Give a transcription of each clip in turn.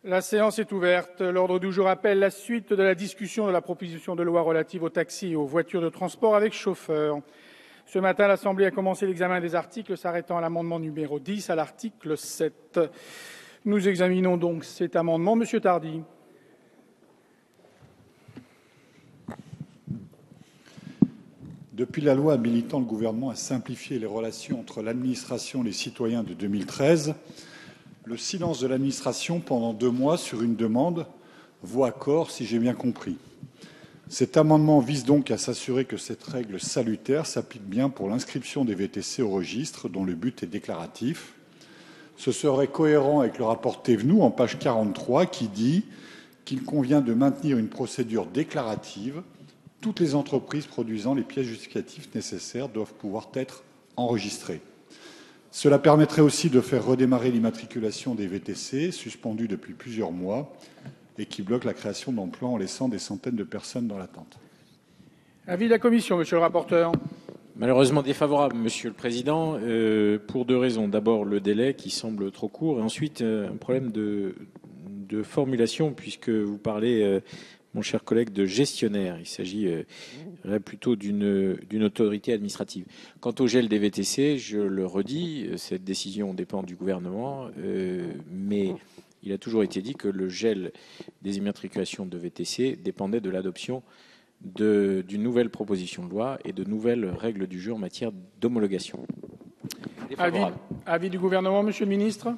La séance est ouverte. L'ordre du jour appelle la suite de la discussion de la proposition de loi relative aux taxis et aux voitures de transport avec chauffeur. Ce matin, l'Assemblée a commencé l'examen des articles s'arrêtant à l'amendement numéro 10 à l'article 7. Nous examinons donc cet amendement. Monsieur Tardy. Depuis la loi habilitant le gouvernement à simplifier les relations entre l'administration et les citoyens de 2013, le silence de l'administration pendant 2 mois sur une demande vaut accord, si j'ai bien compris. Cet amendement vise donc à s'assurer que cette règle salutaire s'applique bien pour l'inscription des VTC au registre, dont le but est déclaratif. Ce serait cohérent avec le rapport Thévenoud en page 43 qui dit qu'il convient de maintenir une procédure déclarative. Toutes les entreprises produisant les pièces justificatives nécessaires doivent pouvoir être enregistrées. Cela permettrait aussi de faire redémarrer l'immatriculation des VTC, suspendue depuis plusieurs mois, et qui bloque la création d'emplois en laissant des centaines de personnes dans l'attente. Avis de la Commission, monsieur le rapporteur. Malheureusement défavorable, Monsieur le Président, pour 2 raisons. D'abord, le délai qui semble trop court, et ensuite, un problème de formulation, puisque vous parlez, mon cher collègue, de gestionnaire. Il s'agit plutôt d'une autorité administrative. Quant au gel des VTC, je le redis, cette décision dépend du gouvernement, mais il a toujours été dit que le gel des immatriculations de VTC dépendait de l'adoption d'une nouvelle proposition de loi et de nouvelles règles du jeu en matière d'homologation. Avis du gouvernement, monsieur le ministre.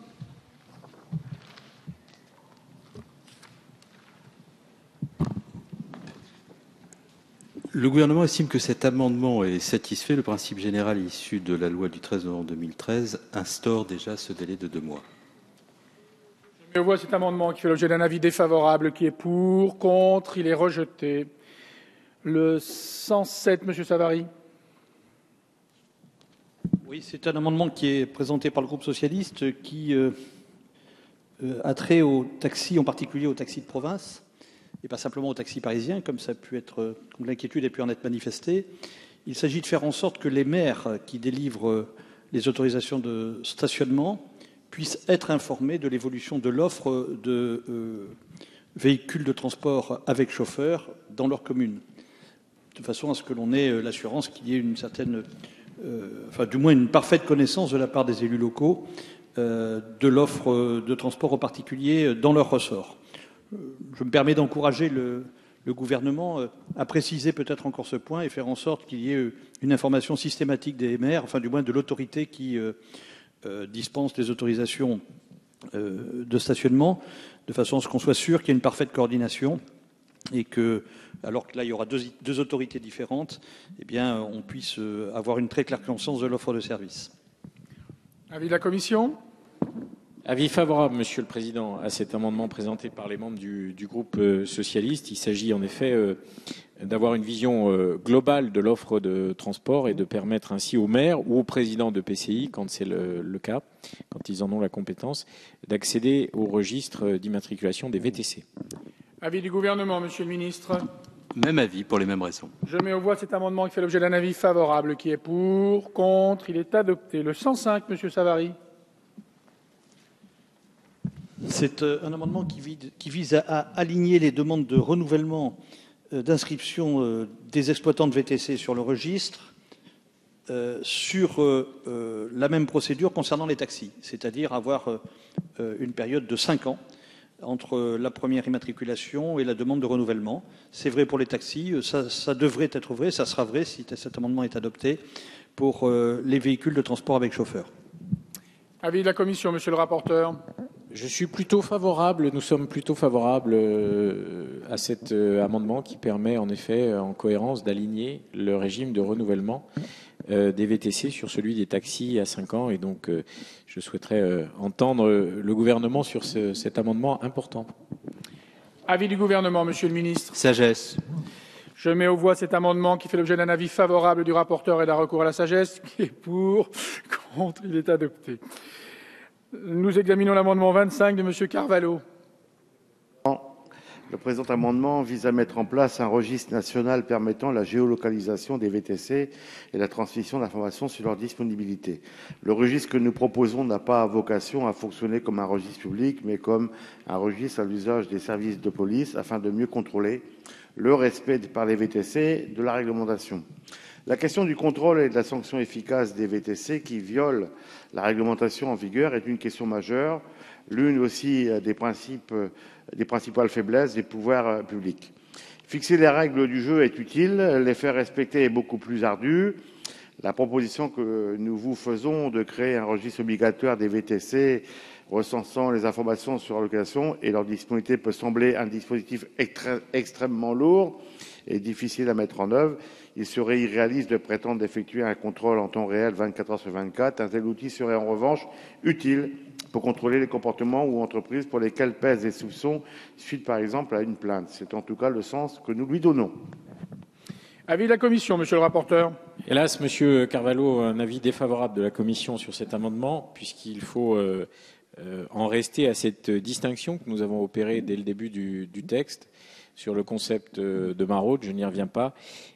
Le gouvernement estime que cet amendement est satisfait. Le principe général issu de la loi du 13 novembre 2013 instaure déjà ce délai de 2 mois. Je vois cet amendement qui fait l'objet d'un avis défavorable. Qui est pour, contre, il est rejeté. Le 107, monsieur Savary. Oui, c'est un amendement qui est présenté par le groupe socialiste qui a trait aux taxis, en particulier aux taxis de province, et pas simplement aux taxis parisiens, comme l'inquiétude a pu en être manifestée. Il s'agit de faire en sorte que les maires qui délivrent les autorisations de stationnement puissent être informés de l'évolution de l'offre de véhicules de transport avec chauffeur dans leur commune, de façon à ce que l'on ait l'assurance qu'il y ait une certaine, du moins une parfaite connaissance de la part des élus locaux de l'offre de transport aux particuliers dans leur ressort. Je me permets d'encourager le gouvernement à préciser peut-être encore ce point et faire en sorte qu'il y ait une information systématique des maires, enfin du moins de l'autorité qui dispense les autorisations de stationnement, de façon à ce qu'on soit sûr qu'il y ait une parfaite coordination et que, alors que là il y aura deux autorités différentes, eh bien on puisse avoir une très claire conscience de l'offre de service. Avis de la Commission. Avis favorable, Monsieur le Président, à cet amendement présenté par les membres du groupe socialiste. Il s'agit en effet d'avoir une vision globale de l'offre de transport et de permettre ainsi aux maires ou aux présidents de PCI, quand c'est le cas, quand ils en ont la compétence, d'accéder au registre d'immatriculation des VTC. Avis du gouvernement, Monsieur le ministre. Même avis pour les mêmes raisons. Je mets aux voix cet amendement qui fait l'objet d'un avis favorable. Qui est pour, contre, il est adopté. Le 105, Monsieur Savary. C'est un amendement qui vise à aligner les demandes de renouvellement d'inscription des exploitants de VTC sur le registre sur la même procédure concernant les taxis, c'est-à-dire avoir une période de 5 ans entre la première immatriculation et la demande de renouvellement. C'est vrai pour les taxis, ça devrait être vrai, ça sera vrai si cet amendement est adopté pour les véhicules de transport avec chauffeur. Avis de la Commission, Monsieur le rapporteur. Je suis plutôt favorable, nous sommes plutôt favorables à cet amendement qui permet en effet, en cohérence, d'aligner le régime de renouvellement des VTC sur celui des taxis à 5 ans. Et donc, je souhaiterais entendre le gouvernement sur cet amendement important. Avis du gouvernement, Monsieur le ministre. Sagesse. Je mets aux voix cet amendement qui fait l'objet d'un avis favorable du rapporteur et d'un recours à la sagesse. Qui est pour, contre, il est adopté. Nous examinons l'amendement 25 de Monsieur Carvalho. Le présent amendement vise à mettre en place un registre national permettant la géolocalisation des VTC et la transmission d'informations sur leur disponibilité. Le registre que nous proposons n'a pas vocation à fonctionner comme un registre public, mais comme un registre à l'usage des services de police afin de mieux contrôler le respect par les VTC de la réglementation. La question du contrôle et de la sanction efficace des VTC qui violent la réglementation en vigueur est une question majeure, l'une aussi des principales faiblesses des pouvoirs publics. Fixer les règles du jeu est utile, les faire respecter est beaucoup plus ardu. La proposition que nous vous faisons de créer un registre obligatoire des VTC recensant les informations sur leur localisation et leur disponibilité peut sembler un dispositif extrêmement lourd et difficile à mettre en œuvre. Il serait irréaliste de prétendre d'effectuer un contrôle en temps réel 24 heures sur 24. Un tel outil serait en revanche utile pour contrôler les comportements ou entreprises pour lesquelles pèsent des soupçons suite par exemple à une plainte. C'est en tout cas le sens que nous lui donnons. Avis de la commission, monsieur le rapporteur. Hélas, monsieur Carvalho, un avis défavorable de la commission sur cet amendement, puisqu'il faut en rester à cette distinction que nous avons opérée dès le début du texte sur le concept de maraude, je n'y reviens pas,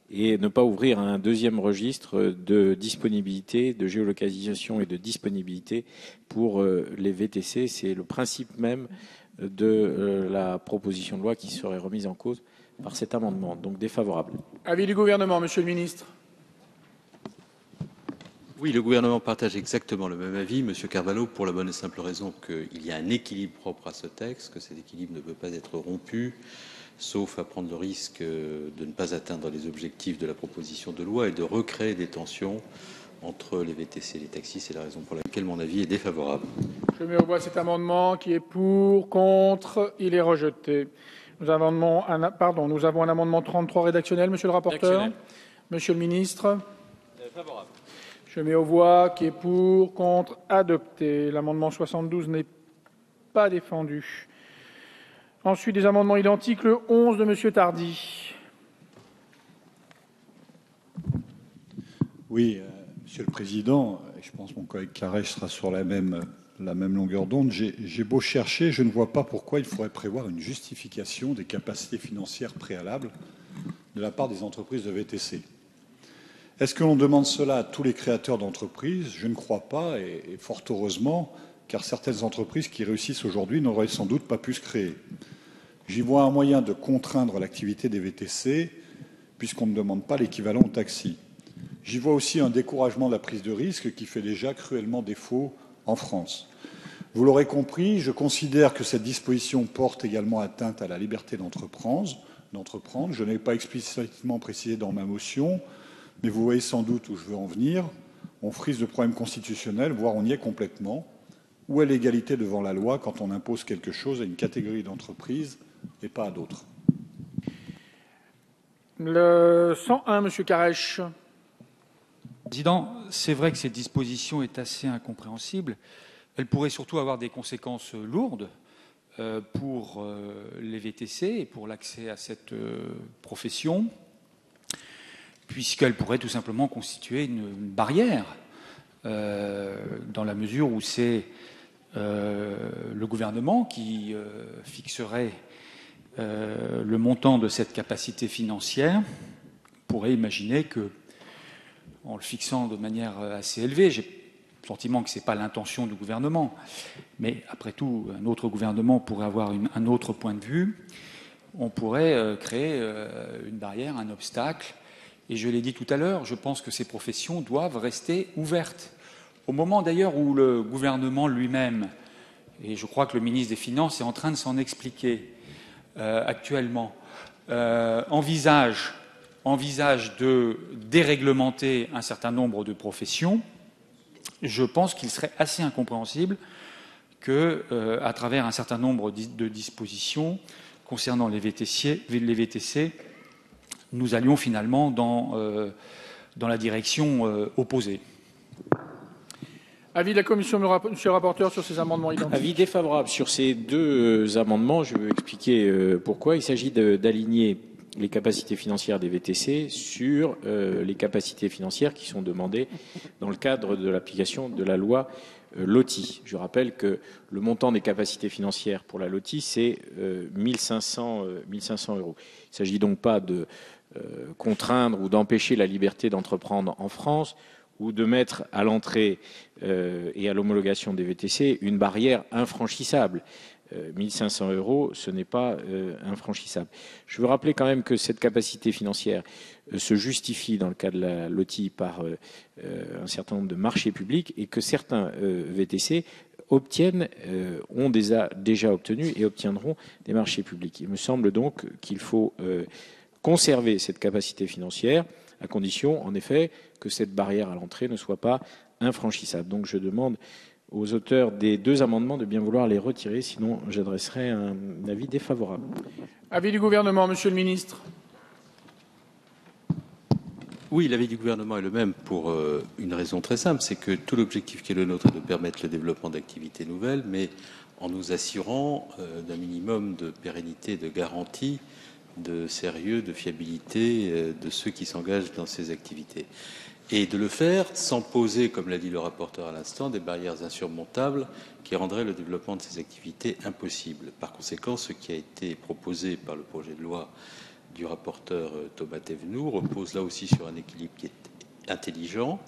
et ne pas ouvrir un deuxième registre de disponibilité, de géolocalisation et de disponibilité pour les VTC. C'est le principe même de la proposition de loi qui serait remise en cause par cet amendement. Donc défavorable. Avis du gouvernement, monsieur le ministre. Oui, le gouvernement partage exactement le même avis, monsieur Carvalho, pour la bonne et simple raison qu'il y a un équilibre propre à ce texte, que cet équilibre ne peut pas être rompu, sauf à prendre le risque de ne pas atteindre les objectifs de la proposition de loi et de recréer des tensions entre les VTC et les taxis. C'est la raison pour laquelle mon avis est défavorable. Je mets aux voix cet amendement qui est pour, contre, il est rejeté. Nous avons un amendement 33 rédactionnel, monsieur le rapporteur. Monsieur le ministre. Favorable. Je mets aux voix qui est pour, contre, adopté. L'amendement 72 n'est pas défendu. Ensuite, des amendements identiques, le 11 de monsieur Tardy. Oui, Monsieur le Président, je pense que mon collègue Carrèche sera sur la même longueur d'onde. J'ai beau chercher, je ne vois pas pourquoi il faudrait prévoir une justification des capacités financières préalables de la part des entreprises de VTC. Est-ce que l'on demande cela à tous les créateurs d'entreprises? Je ne crois pas, et fort heureusement, car certaines entreprises qui réussissent aujourd'hui n'auraient sans doute pas pu se créer. J'y vois un moyen de contraindre l'activité des VTC, puisqu'on ne demande pas l'équivalent au taxi. J'y vois aussi un découragement de la prise de risque qui fait déjà cruellement défaut en France. Vous l'aurez compris, je considère que cette disposition porte également atteinte à la liberté d'entreprendre. Je n'ai pas explicitement précisé dans ma motion, mais vous voyez sans doute où je veux en venir. On frise le problème constitutionnel, voire on y est complètement. Où est l'égalité devant la loi quand on impose quelque chose à une catégorie d'entreprises et pas à d'autres? Le 101, monsieur Carrèche. Président, c'est vrai que cette disposition est assez incompréhensible. Elle pourrait surtout avoir des conséquences lourdes pour les VTC et pour l'accès à cette profession, puisqu'elle pourrait tout simplement constituer une barrière dans la mesure où c'est le gouvernement qui fixerait le montant de cette capacité financière. On pourrait imaginer que, en le fixant de manière assez élevée, j'ai le sentiment que ce n'est pas l'intention du gouvernement, mais après tout, un autre gouvernement pourrait avoir un autre point de vue, on pourrait créer une barrière, un obstacle. Et je l'ai dit tout à l'heure, je pense que ces professions doivent rester ouvertes. Au moment d'ailleurs où le gouvernement lui-même, et je crois que le ministre des Finances est en train de s'en expliquer actuellement, envisage de déréglementer un certain nombre de professions, je pense qu'il serait assez incompréhensible que, à travers un certain nombre de dispositions concernant les VTC, nous allions finalement dans la direction opposée. Avis de la commission, monsieur le rapporteur, sur ces amendements identiques. Avis défavorable sur ces deux amendements. Je vais expliquer pourquoi. Il s'agit d'aligner les capacités financières des VTC sur les capacités financières qui sont demandées dans le cadre de l'application de la loi LOTI. Je rappelle que le montant des capacités financières pour la LOTI, c'est 1500 euros. Il ne s'agit donc pas de contraindre ou d'empêcher la liberté d'entreprendre en France ou de mettre à l'entrée et à l'homologation des VTC une barrière infranchissable. 1500 euros, ce n'est pas infranchissable. Je veux rappeler quand même que cette capacité financière se justifie dans le cas de la LOTI par un certain nombre de marchés publics et que certains VTC ont déjà obtenu et obtiendront des marchés publics. Il me semble donc qu'il faut conserver cette capacité financière à condition, en effet, que cette barrière à l'entrée ne soit pas infranchissable. Donc je demande aux auteurs des deux amendements de bien vouloir les retirer, sinon j'adresserai un avis défavorable. Avis du gouvernement, monsieur le ministre. Oui, l'avis du gouvernement est le même pour une raison très simple, c'est que tout l'objectif qui est le nôtre est de permettre le développement d'activités nouvelles, mais en nous assurant d'un minimum de pérennité, de garantie, de sérieux, de fiabilité de ceux qui s'engagent dans ces activités. Et de le faire sans poser, comme l'a dit le rapporteur à l'instant, des barrières insurmontables qui rendraient le développement de ces activités impossible. Par conséquent, ce qui a été proposé par le projet de loi du rapporteur Thomas Thévenoud repose là aussi sur un équilibre qui est intelligent,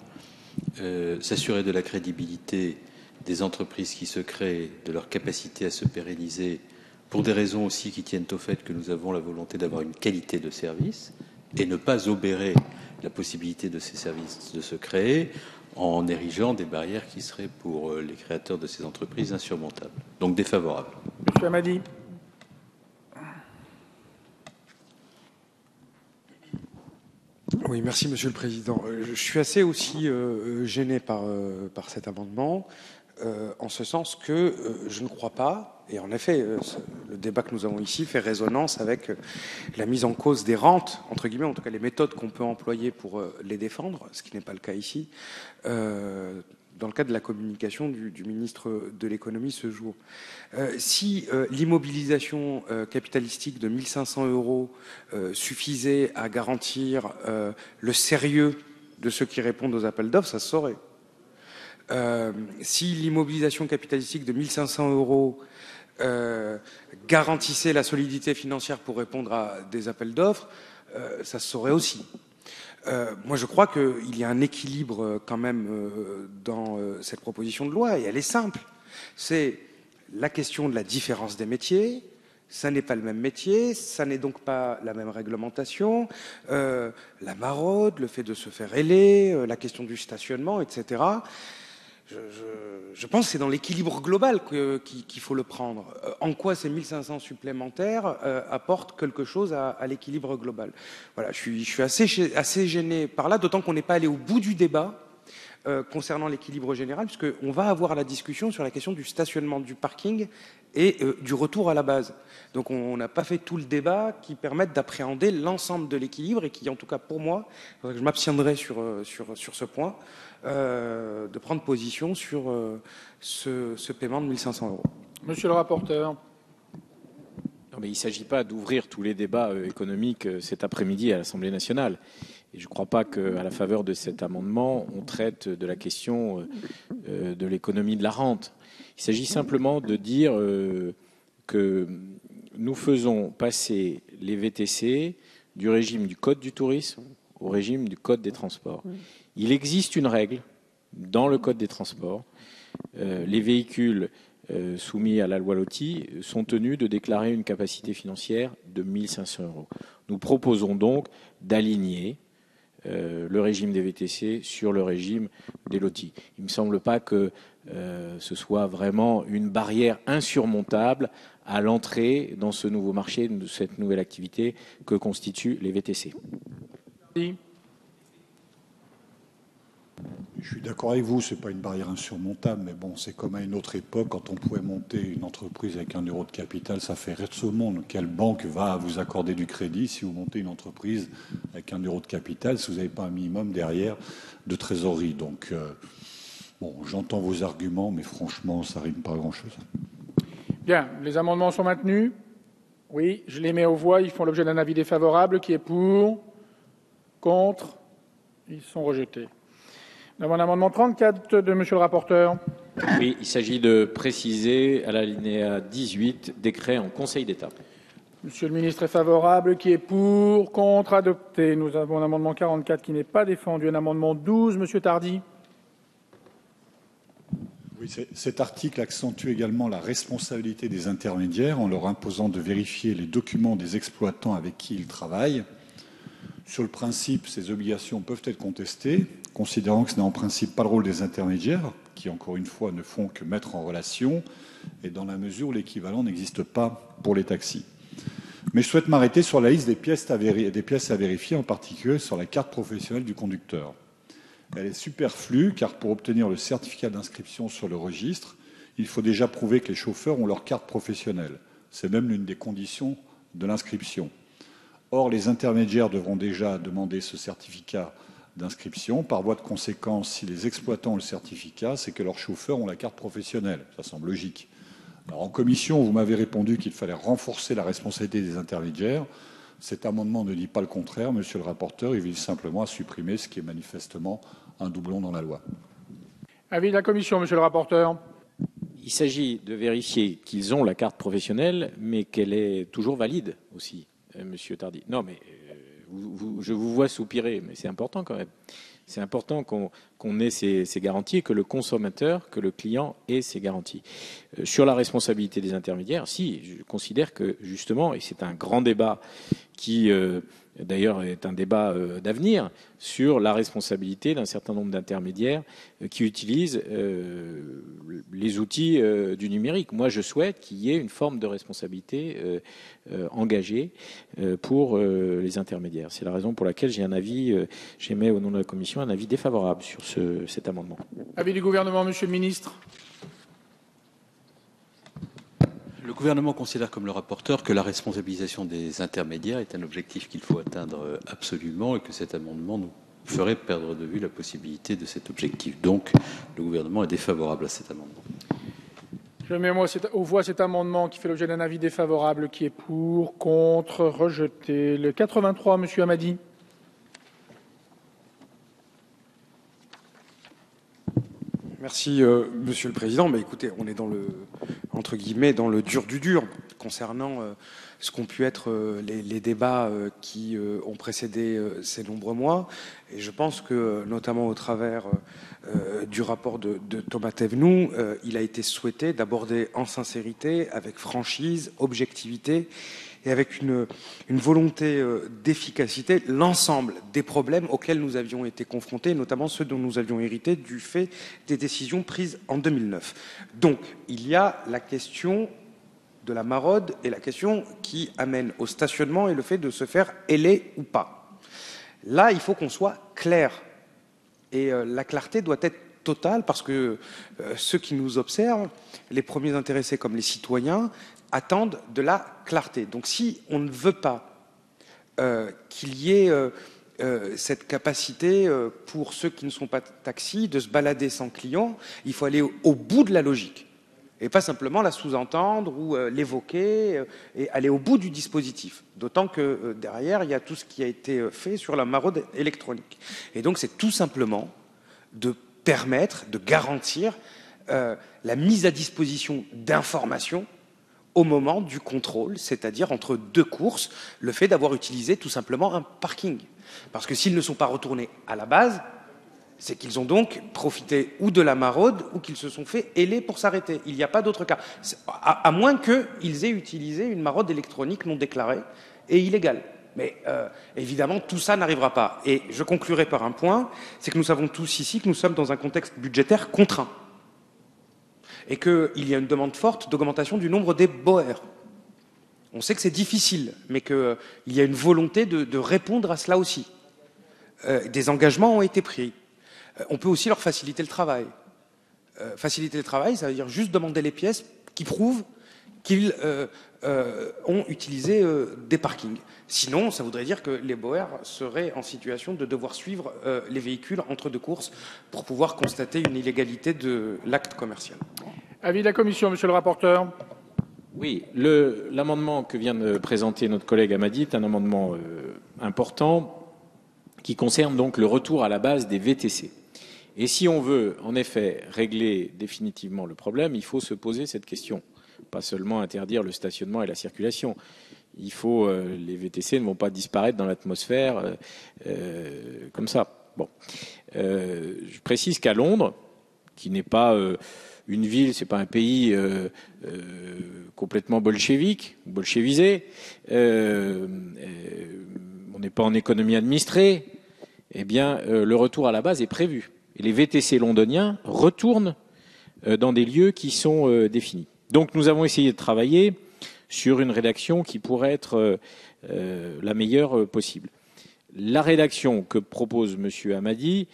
s'assurer de la crédibilité des entreprises qui se créent, de leur capacité à se pérenniser, pour des raisons aussi qui tiennent au fait que nous avons la volonté d'avoir une qualité de service et ne pas obérer la possibilité de ces services de se créer en érigeant des barrières qui seraient pour les créateurs de ces entreprises insurmontables. Donc défavorable. Monsieur Amadi. Oui, merci Monsieur le Président. Je suis assez aussi gêné par cet amendement, en ce sens que je ne crois pas, et en effet, le débat que nous avons ici fait résonance avec la mise en cause des rentes, entre guillemets, en tout cas les méthodes qu'on peut employer pour les défendre, ce qui n'est pas le cas ici, dans le cadre de la communication du ministre de l'économie ce jour. Si l'immobilisation capitalistique de 1500 euros suffisait à garantir le sérieux de ceux qui répondent aux appels d'offres, ça se saurait. Si l'immobilisation capitalistique de 1500 euros garantissait la solidité financière pour répondre à des appels d'offres, ça se saurait aussi. Moi, je crois qu'il y a un équilibre quand même dans cette proposition de loi, et elle est simple. C'est la question de la différence des métiers. Ça n'est pas le même métier, ça n'est donc pas la même réglementation. La maraude, le fait de se faire héler, la question du stationnement, etc. Je pense que c'est dans l'équilibre global qu'il faut le prendre. En quoi ces 1500 supplémentaires apportent quelque chose à l'équilibre global. Voilà, je suis assez gêné par là, d'autant qu'on n'est pas allé au bout du débat concernant l'équilibre général, puisqu'on va avoir la discussion sur la question du stationnement du parking et du retour à la base. Donc on n'a pas fait tout le débat qui permette d'appréhender l'ensemble de l'équilibre et qui, en tout cas pour moi, je m'abstiendrai sur ce point, de prendre position sur ce paiement de 1500 euros. Monsieur le rapporteur. Non, mais il ne s'agit pas d'ouvrir tous les débats économiques cet après-midi à l'Assemblée nationale. Et je ne crois pas qu'à la faveur de cet amendement, on traite de la question de l'économie de la rente. Il s'agit simplement de dire que nous faisons passer les VTC du régime du Code du tourisme au régime du Code des transports. Il existe une règle dans le Code des transports. Les véhicules soumis à la loi LOTI sont tenus de déclarer une capacité financière de 1500 euros. Nous proposons donc d'aligner le régime des VTC sur le régime des LOTI. Il ne me semble pas que ce soit vraiment une barrière insurmontable à l'entrée dans ce nouveau marché, de cette nouvelle activité que constituent les VTC. Oui. Je suis d'accord avec vous, ce n'est pas une barrière insurmontable, mais bon, c'est comme à une autre époque, quand on pouvait monter une entreprise avec 1 euro de capital, ça fait rire tout le monde. Quelle banque va vous accorder du crédit si vous montez une entreprise avec 1 euro de capital, si vous n'avez pas un minimum derrière de trésorerie? Donc, bon, j'entends vos arguments, mais franchement, ça ne rime pas à grand-chose. Bien, les amendements sont maintenus. Oui, je les mets aux voix, ils font l'objet d'un avis défavorable. Qui est pour? Contre? Ils sont rejetés. Nous avons l'amendement 34 de monsieur le rapporteur. Oui, il s'agit de préciser à l'alinéa 18, décret en Conseil d'État. Monsieur le ministre est favorable. Qui est pour? Contre? Adopté. Nous avons un amendement 44 qui n'est pas défendu. Un amendement 12. Monsieur Tardy. Oui, cet article accentue également la responsabilité des intermédiaires en leur imposant de vérifier les documents des exploitants avec qui ils travaillent. Sur le principe, ces obligations peuvent être contestées, considérant que ce n'est en principe pas le rôle des intermédiaires, qui, encore une fois, ne font que mettre en relation, et dans la mesure où l'équivalent n'existe pas pour les taxis. Mais je souhaite m'arrêter sur la liste des pièces à vérifier, en particulier sur la carte professionnelle du conducteur. Elle est superflue, car pour obtenir le certificat d'inscription sur le registre, il faut déjà prouver que les chauffeurs ont leur carte professionnelle. C'est même l'une des conditions de l'inscription. Or, les intermédiaires devront déjà demander ce certificat d'inscription. Par voie de conséquence, si les exploitants ont le certificat, c'est que leurs chauffeurs ont la carte professionnelle. Ça semble logique. Alors, en commission, vous m'avez répondu qu'il fallait renforcer la responsabilité des intermédiaires. Cet amendement ne dit pas le contraire, monsieur le rapporteur. Il vise simplement à supprimer ce qui est manifestement un doublon dans la loi. Avis de la commission, monsieur le rapporteur. Il s'agit de vérifier qu'ils ont la carte professionnelle, mais qu'elle est toujours valide aussi, monsieur Tardy. Non, mais je vous vois soupirer, mais c'est important quand même. C'est important qu'on ait ces garanties et que le consommateur, que le client ait ces garanties. Sur la responsabilité des intermédiaires, si, je considère que justement, et c'est un grand débat qui d'ailleurs est un débat d'avenir, sur la responsabilité d'un certain nombre d'intermédiaires qui utilisent les outils du numérique. Moi, je souhaite qu'il y ait une forme de responsabilité engagée pour les intermédiaires. C'est la raison pour laquelle j'émets au nom de la Commission un avis défavorable sur cet amendement. Avis du gouvernement, monsieur le ministre. Le gouvernement considère comme le rapporteur que la responsabilisation des intermédiaires est un objectif qu'il faut atteindre absolument et que cet amendement nous ferait perdre de vue la possibilité de cet objectif. Donc, le gouvernement est défavorable à cet amendement. Je mets aux voix cet amendement qui fait l'objet d'un avis défavorable. Qui est pour? Contre? Rejeté. Le 83, monsieur Hamadi. Merci, Monsieur le Président. Mais écoutez, on est dans le, entre guillemets, dans le dur du dur concernant ce qu'ont pu être les débats qui ont précédé ces nombreux mois. Et je pense que, notamment au travers du rapport de Thomas Thévenoud, il a été souhaité d'aborder en sincérité, avec franchise, objectivité, et avec une volonté d'efficacité, l'ensemble des problèmes auxquels nous avions été confrontés, notamment ceux dont nous avions hérité du fait des décisions prises en 2009. Donc, il y a la question de la maraude et la question qui amène au stationnement et le fait de se faire héler ou pas. Là, il faut qu'on soit clair. Et la clarté doit être totale parce que ceux qui nous observent, les premiers intéressés comme les citoyens, attendent de la clarté. Donc si on ne veut pas qu'il y ait cette capacité pour ceux qui ne sont pas taxis de se balader sans client, il faut aller au bout de la logique et pas simplement la sous-entendre ou l'évoquer et aller au bout du dispositif. D'autant que derrière, il y a tout ce qui a été fait sur la maraude électronique. Et donc c'est tout simplement de permettre, de garantir la mise à disposition d'informations au moment du contrôle, c'est-à-dire entre deux courses, le fait d'avoir utilisé tout simplement un parking. Parce que s'ils ne sont pas retournés à la base, c'est qu'ils ont donc profité ou de la maraude ou qu'ils se sont fait héler pour s'arrêter. Il n'y a pas d'autre cas. À moins qu'ils aient utilisé une maraude électronique non déclarée et illégale. Mais évidemment, tout ça n'arrivera pas. Et je conclurai par un point, c'est que nous savons tous ici que nous sommes dans un contexte budgétaire contraint. Et qu'il y a une demande forte d'augmentation du nombre des BOR. On sait que c'est difficile, mais qu'il y a une volonté de répondre à cela aussi. Des engagements ont été pris. On peut aussi leur faciliter le travail. Faciliter le travail, ça veut dire juste demander les pièces qui prouvent qu'ils ont utilisé des parkings. Sinon, ça voudrait dire que les BOR seraient en situation de devoir suivre les véhicules entre deux courses pour pouvoir constater une illégalité de l'acte commercial. Avis de la commission, monsieur le rapporteur. Oui, l'amendement que vient de présenter notre collègue Hamadi est un amendement important qui concerne donc le retour à la base des VTC. Et si on veut, en effet, régler définitivement le problème, il faut se poser cette question. Pas seulement interdire le stationnement et la circulation. Les VTC ne vont pas disparaître dans l'atmosphère comme ça. Bon. Je précise qu'à Londres, qui n'est pas une ville, c'est pas un pays complètement bolchevique, bolchevisé, on n'est pas en économie administrée, eh bien, le retour à la base est prévu. Et les VTC londoniens retournent dans des lieux qui sont définis. Donc nous avons essayé de travailler sur une rédaction qui pourrait être la meilleure possible. La rédaction que propose M. Hamady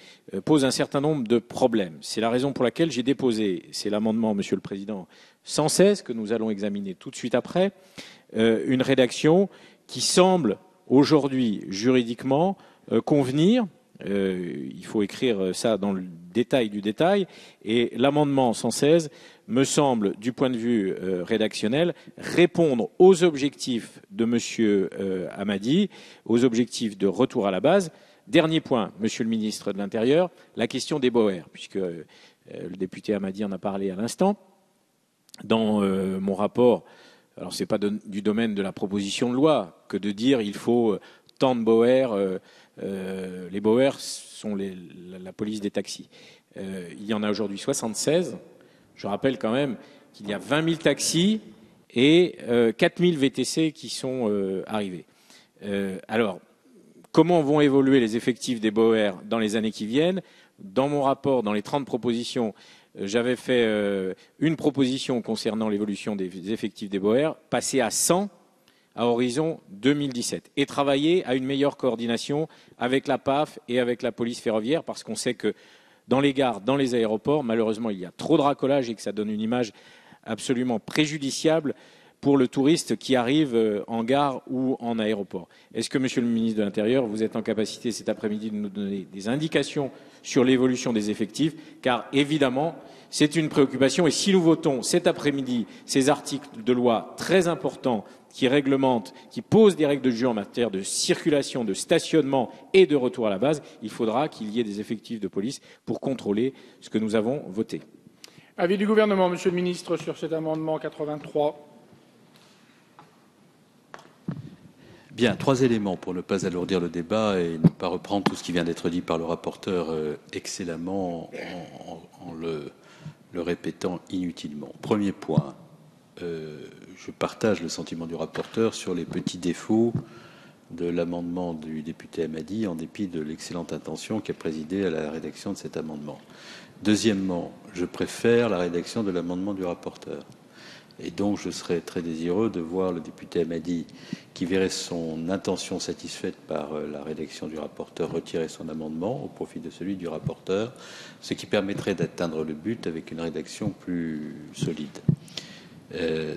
pose un certain nombre de problèmes. C'est la raison pour laquelle j'ai déposé, c'est l'amendement, Monsieur le Président, 116, que nous allons examiner tout de suite après, une rédaction qui semble aujourd'hui juridiquement convenir. Il faut écrire ça dans le détail du détail. Et l'amendement 116 me semble, du point de vue rédactionnel, répondre aux objectifs de M. Hamady, aux objectifs de retour à la base. Dernier point, Monsieur le ministre de l'Intérieur, la question des BOER, puisque le député Hamady en a parlé à l'instant. Dans mon rapport, alors ce n'est pas du domaine de la proposition de loi que de dire il faut tant de BOER. Les BOER sont la police des taxis. Il y en a aujourd'hui 76. Je rappelle quand même qu'il y a 20 000 taxis et 4 000 VTC qui sont arrivés. Alors, comment vont évoluer les effectifs des BOER dans les années qui viennent? Dans mon rapport, dans les 30 propositions, j'avais fait une proposition concernant l'évolution des effectifs des BOER, passer à 100 à horizon 2017 et travailler à une meilleure coordination avec la PAF et avec la police ferroviaire, parce qu'on sait que dans les gares, dans les aéroports, malheureusement, il y a trop de racolage et que ça donne une image absolument préjudiciable pour le touriste qui arrive en gare ou en aéroport. Est-ce que, Monsieur le ministre de l'Intérieur, vous êtes en capacité cet après-midi de nous donner des indications sur l'évolution des effectifs? Car évidemment, c'est une préoccupation. Et si nous votons cet après-midi ces articles de loi très importants qui réglementent, qui posent des règles de jeu en matière de circulation, de stationnement et de retour à la base, il faudra qu'il y ait des effectifs de police pour contrôler ce que nous avons voté. Avis du gouvernement, Monsieur le ministre, sur cet amendement 83. Bien, 3 éléments pour ne pas alourdir le débat et ne pas reprendre tout ce qui vient d'être dit par le rapporteur excellemment en le répétant inutilement. Premier point, je partage le sentiment du rapporteur sur les petits défauts de l'amendement du député Hamady, en dépit de l'excellente intention qui a présidé à la rédaction de cet amendement. Deuxièmement, je préfère la rédaction de l'amendement du rapporteur. Et donc, je serais très désireux de voir le député Hamady, qui verrait son intention satisfaite par la rédaction du rapporteur, retirer son amendement au profit de celui du rapporteur, ce qui permettrait d'atteindre le but avec une rédaction plus solide.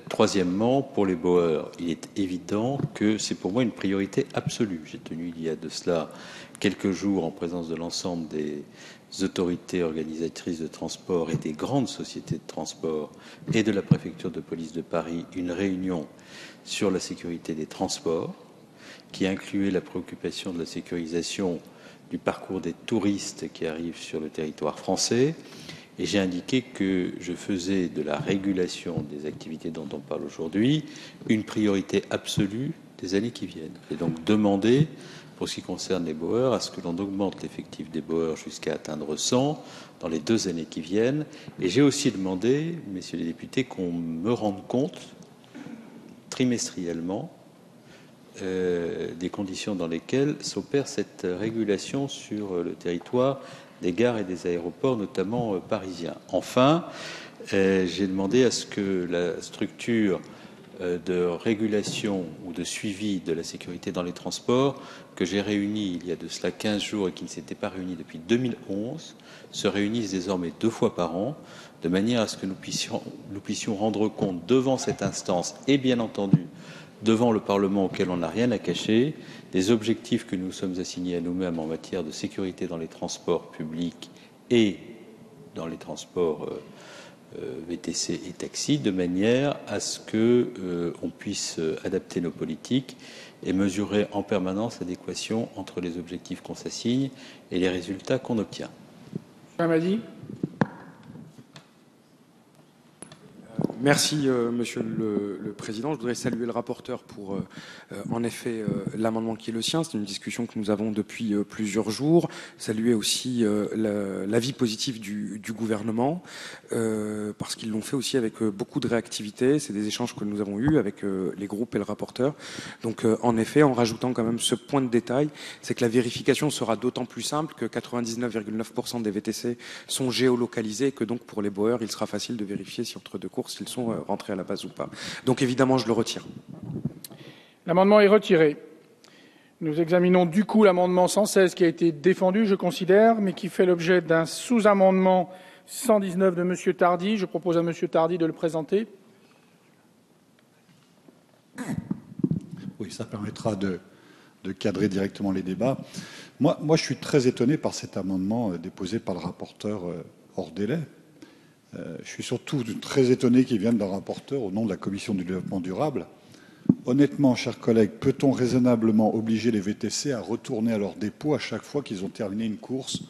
Troisièmement, pour les BOER, il est évident que c'est pour moi une priorité absolue. J'ai tenu il y a de cela quelques jours, en présence de l'ensemble des autorités organisatrices de transport et des grandes sociétés de transport et de la préfecture de police de Paris, une réunion sur la sécurité des transports qui incluait la préoccupation de la sécurisation du parcours des touristes qui arrivent sur le territoire français. Et j'ai indiqué que je faisais de la régulation des activités dont on parle aujourd'hui une priorité absolue des années qui viennent. J'ai donc demandé, pour ce qui concerne les BOER, à ce que l'on augmente l'effectif des BOER jusqu'à atteindre 100 dans les 2 années qui viennent. Et j'ai aussi demandé, messieurs les députés, qu'on me rende compte trimestriellement des conditions dans lesquelles s'opère cette régulation sur le territoire des gares et des aéroports, notamment parisiens. Enfin, j'ai demandé à ce que la structure de régulation ou de suivi de la sécurité dans les transports, que j'ai réunie il y a de cela 15 jours et qui ne s'était pas réunie depuis 2011, se réunisse désormais 2 fois par an, de manière à ce que nous puissions rendre compte devant cette instance et bien entendu devant le Parlement auquel on n'a rien à cacher, des objectifs que nous sommes assignés à nous-mêmes en matière de sécurité dans les transports publics et dans les transports VTC et taxi, de manière à ce que on puisse adapter nos politiques et mesurer en permanence l'adéquation entre les objectifs qu'on s'assigne et les résultats qu'on obtient. Amadi. Merci, Monsieur le Président. Je voudrais saluer le rapporteur pour, en effet, l'amendement qui est le sien. C'est une discussion que nous avons depuis plusieurs jours. Saluer aussi l'avis positif du gouvernement, parce qu'ils l'ont fait aussi avec beaucoup de réactivité. C'est des échanges que nous avons eus avec les groupes et le rapporteur. Donc, en effet, en rajoutant quand même ce point de détail, c'est que la vérification sera d'autant plus simple que 99,9% des VTC sont géolocalisés et que donc pour les bowers, il sera facile de vérifier si entre deux courses, ils sont rentrés à la base ou pas. Donc évidemment, je le retire. L'amendement est retiré. Nous examinons du coup l'amendement 116 qui a été défendu, je considère, mais qui fait l'objet d'un sous-amendement 119 de M. Tardy. Je propose à M. Tardy de le présenter. Oui, ça permettra de cadrer directement les débats. Moi, je suis très étonné par cet amendement déposé par le rapporteur hors délai. Je suis surtout très étonné qu'il vienne d'un rapporteur au nom de la Commission du développement durable. Honnêtement, chers collègues, peut-on raisonnablement obliger les VTC à retourner à leur dépôt à chaque fois qu'ils ont terminé une course?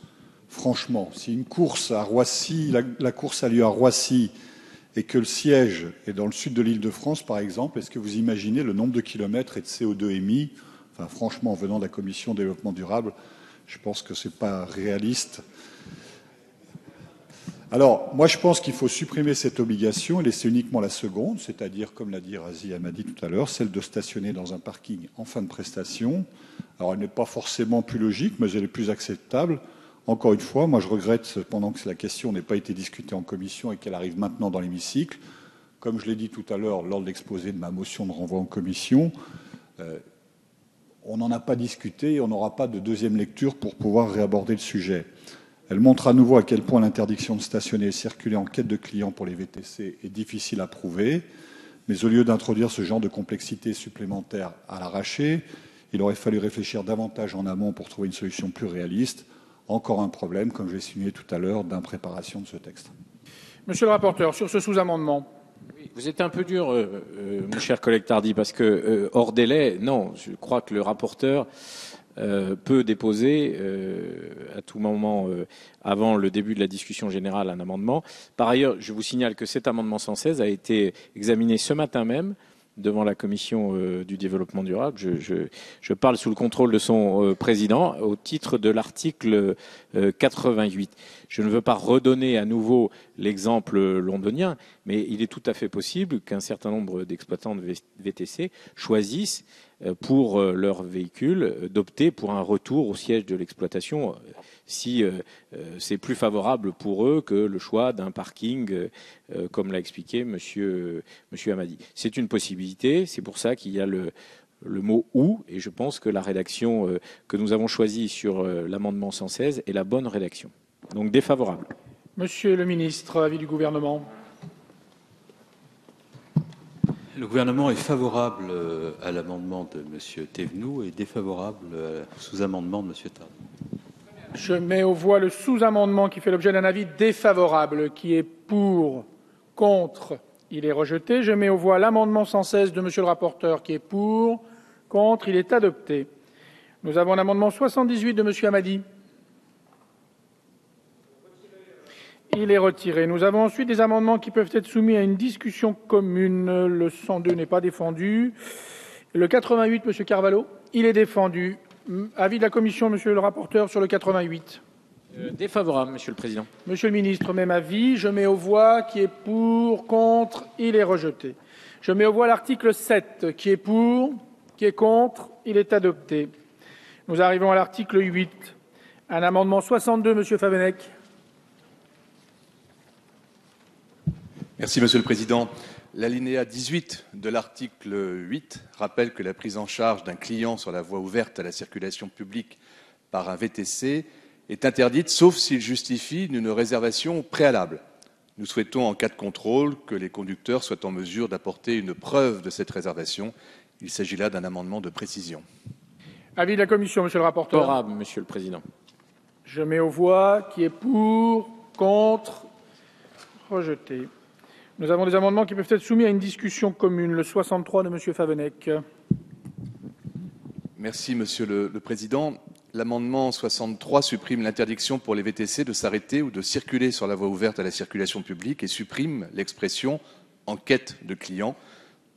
Franchement, si une course à Roissy, la course a lieu à Roissy et que le siège est dans le sud de l'Île-de-France, par exemple, est-ce que vous imaginez le nombre de kilomètres et de CO2 émis? Enfin, franchement, venant de la Commission du développement durable, je pense que ce n'est pas réaliste. Alors, moi, je pense qu'il faut supprimer cette obligation et laisser uniquement la seconde, c'est-à-dire, comme l'a dit Razi Hamadi tout à l'heure, celle de stationner dans un parking en fin de prestation. Alors, elle n'est pas forcément plus logique, mais elle est plus acceptable. Encore une fois, moi, je regrette, cependant, que la question n'ait pas été discutée en commission et qu'elle arrive maintenant dans l'hémicycle. Comme je l'ai dit tout à l'heure lors de l'exposé de ma motion de renvoi en commission, on n'en a pas discuté et on n'aura pas de deuxième lecture pour pouvoir réaborder le sujet. Elle montre à nouveau à quel point l'interdiction de stationner et circuler en quête de clients pour les VTC est difficile à prouver. Mais au lieu d'introduire ce genre de complexité supplémentaire à l'arraché, il aurait fallu réfléchir davantage en amont pour trouver une solution plus réaliste. Encore un problème, comme je l'ai souligné tout à l'heure, d'impréparation de ce texte. Monsieur le rapporteur, sur ce sous-amendement. Vous êtes un peu dur, mon cher collègue Tardy, parce que hors délai, non, je crois que le rapporteur peut déposer à tout moment avant le début de la discussion générale un amendement. Par ailleurs, je vous signale que cet amendement 116 a été examiné ce matin même devant la commission du développement durable. Je parle sous le contrôle de son président au titre de l'article 88. Je ne veux pas redonner à nouveau l'exemple londonien, mais il est tout à fait possible qu'un certain nombre d'exploitants de VTC choisissent pour leur véhicule d'opter pour un retour au siège de l'exploitation si c'est plus favorable pour eux que le choix d'un parking, comme l'a expliqué monsieur Hamadi. C'est une possibilité, c'est pour ça qu'il y a le mot « ou », et je pense que la rédaction que nous avons choisie sur l'amendement 116 est la bonne rédaction. Donc défavorable. Monsieur le ministre, avis du gouvernement. Le gouvernement est favorable à l'amendement de M. Thévenoud et défavorable au sous-amendement de M. Tardy. Je mets aux voix le sous-amendement qui fait l'objet d'un avis défavorable. Qui est pour? Contre? Il est rejeté. Je mets aux voix l'amendement 116 de Monsieur le rapporteur qui est pour. Contre? Il est adopté. Nous avons l'amendement 78 de Monsieur Hamadi. Il est retiré. Nous avons ensuite des amendements qui peuvent être soumis à une discussion commune. Le 102 n'est pas défendu. Le 88, Monsieur Carvalho, il est défendu. Avis de la commission, Monsieur le rapporteur, sur le 88. Défavorable, Monsieur le Président. Monsieur le ministre, même avis. Je mets aux voix qui est pour, contre, il est rejeté. Je mets aux voix l'article 7 qui est pour, qui est contre, il est adopté. Nous arrivons à l'article 8. Un amendement 62, Monsieur Favennec. Merci, Monsieur le Président. L'alinéa 18 de l'article 8 rappelle que la prise en charge d'un client sur la voie ouverte à la circulation publique par un VTC est interdite, sauf s'il justifie d'une réservation préalable. Nous souhaitons, en cas de contrôle, que les conducteurs soient en mesure d'apporter une preuve de cette réservation. Il s'agit là d'un amendement de précision. Avis de la commission, Monsieur le rapporteur. Favorable, Monsieur le Président. Je mets aux voix qui est pour, contre, rejeté. Nous avons des amendements qui peuvent être soumis à une discussion commune. Le 63 de Monsieur Favennec. Merci, Monsieur le Président. L'amendement 63 supprime l'interdiction pour les VTC de s'arrêter ou de circuler sur la voie ouverte à la circulation publique et supprime l'expression « en quête de clients »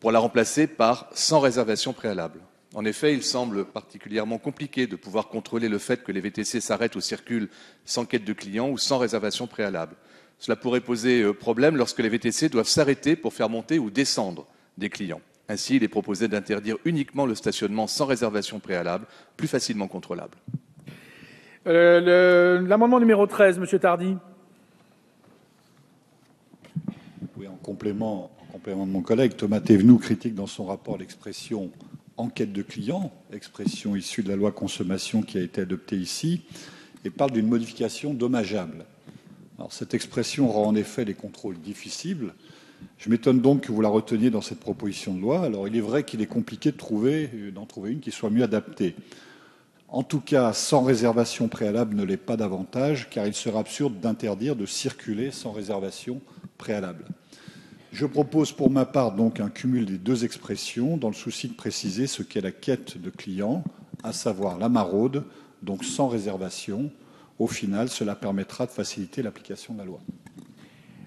pour la remplacer par « sans réservation préalable ». En effet, il semble particulièrement compliqué de pouvoir contrôler le fait que les VTC s'arrêtent ou circulent sans quête de clients ou sans réservation préalable. Cela pourrait poser problème lorsque les VTC doivent s'arrêter pour faire monter ou descendre des clients. Ainsi, il est proposé d'interdire uniquement le stationnement sans réservation préalable, plus facilement contrôlable. L'amendement numéro 13, M. Tardy. Oui, en complément de mon collègue, Thomas Thévenoud critique dans son rapport l'expression « enquête de clients », expression issue de la loi consommation qui a été adoptée ici, et parle d'une modification dommageable. Alors, cette expression rend en effet les contrôles difficiles. Je m'étonne donc que vous la reteniez dans cette proposition de loi. Alors, il est vrai qu'il est compliqué d'en trouver une qui soit mieux adaptée. En tout cas, sans réservation préalable ne l'est pas davantage, car il serait absurde d'interdire de circuler sans réservation préalable. Je propose pour ma part donc un cumul des deux expressions dans le souci de préciser ce qu'est la quête de clients, à savoir la maraude, donc sans réservation. Au final, cela permettra de faciliter l'application de la loi.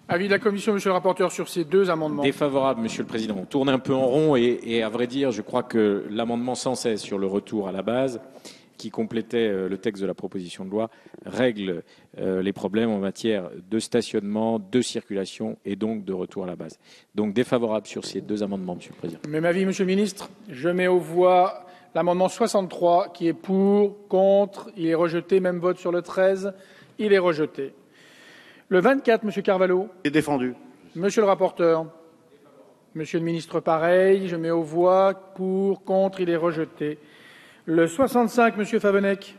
Avis de la commission, monsieur le rapporteur, sur ces deux amendements. Défavorable, monsieur le président. On tourne un peu en rond et à vrai dire, je crois que l'amendement 116 sur le retour à la base, qui complétait le texte de la proposition de loi, règle les problèmes en matière de stationnement, de circulation et donc de retour à la base. Donc défavorable sur ces deux amendements, monsieur le président. Même avis, monsieur le ministre. Je mets aux voix l'amendement 63 qui est pour, contre, il est rejeté. Même vote sur le 13, il est rejeté. Le 24, monsieur Carvalho. Il est défendu. Monsieur le rapporteur. Monsieur le ministre, pareil. Je mets aux voix pour, contre, il est rejeté. Le 65, monsieur Favennec.